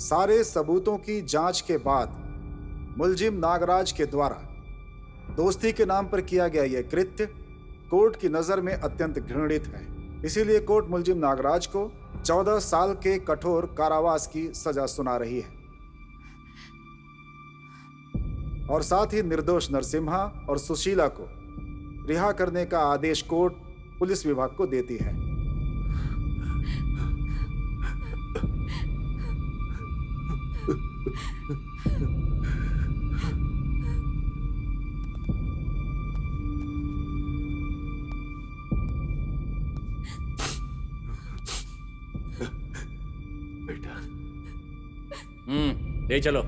सारे सबूतों की जांच के बाद मुलजिम नागराज के द्वारा दोस्ती के नाम पर किया गया यह कृत्य कोर्ट की नजर में अत्यंत घृणित है। इसीलिए कोर्ट मुलजिम नागराज को 14 साल के कठोर कारावास की सजा सुना रही है। और साथ ही निर्दोष नरसिम्हा और सुशीला को रिहा करने का आदेश कोर्ट पुलिस विभाग को देती है। बेटा। ले चलो।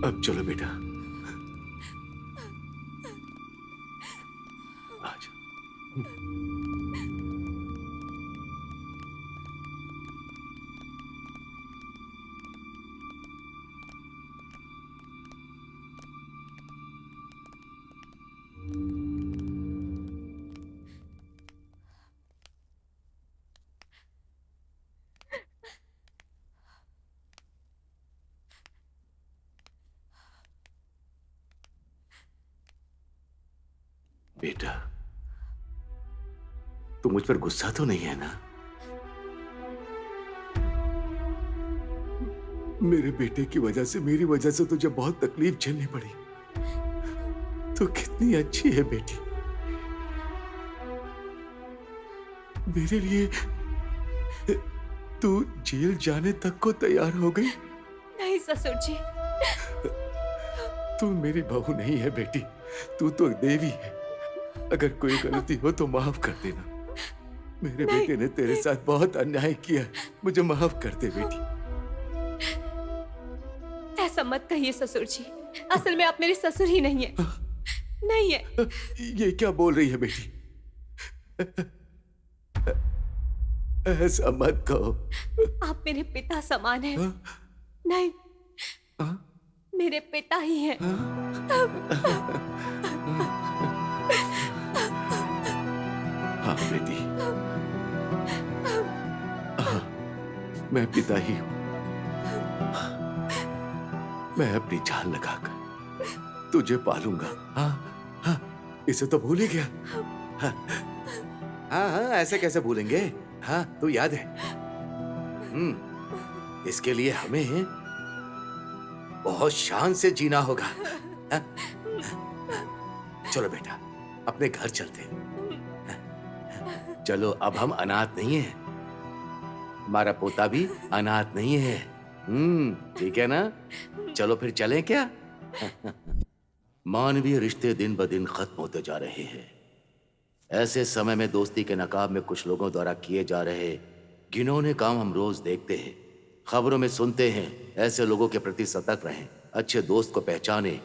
अब चलो बेटा। आज बेटा, तू मुझ पर गुस्सा तो नहीं है ना? मेरे बेटे की वजह से, मेरी वजह से तुझे बहुत तकलीफ झेलनी पड़ी। तू कितनी अच्छी है बेटी। मेरे लिए तू जेल जाने तक को तैयार हो गई। नहीं ससुर जी। तू मेरी बहू नहीं है बेटी, तू तो देवी है। अगर कोई गलती हो तो माफ कर देना। मेरे बेटे ने तेरे साथ बहुत अन्याय किया, मुझे माफ कर दे बेटी। ऐसा मत कहिए ससुर जी, असल में आप मेरे ससुर ही नहीं है। नहीं है। ये क्या बोल रही है बेटी? ऐसा मत कहो। आप मेरे पिता समान हैं। नहीं, मेरे पिता ही हैं। हाँ बेटी, मैं पिता ही हूं। मैं अपनी जान लगाकर तुझे पालूंगा। हाँ, इसे तो भूल ही गया। हाँ, ऐसे कैसे भूलेंगे? हाँ, तो याद है। इसके लिए हमें बहुत शान से जीना होगा। चलो बेटा, अपने घर चलते हैं। चलो, अब हम अनाथ नहीं हैं। हमारा पोता भी अनाथ नहीं है। ठीक है ना? चलो फिर चलें क्या? मानवीय रिश्ते दिन ब दिन खत्म होते जा रहे हैं। ऐसे समय में दोस्ती के नकाब में कुछ लोगों द्वारा किए जा रहे घिनौने काम हम रोज देखते हैं, खबरों में सुनते हैं। ऐसे लोगों के प्रति सतर्क रहें, अच्छे दोस्त को पहचानें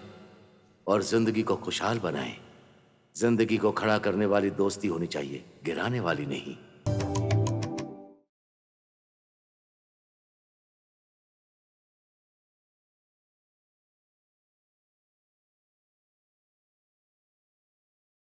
और जिंदगी को खुशहाल बनाएं। जिंदगी को खड़ा करने वाली दोस्ती होनी चाहिए, गिराने वाली नहीं।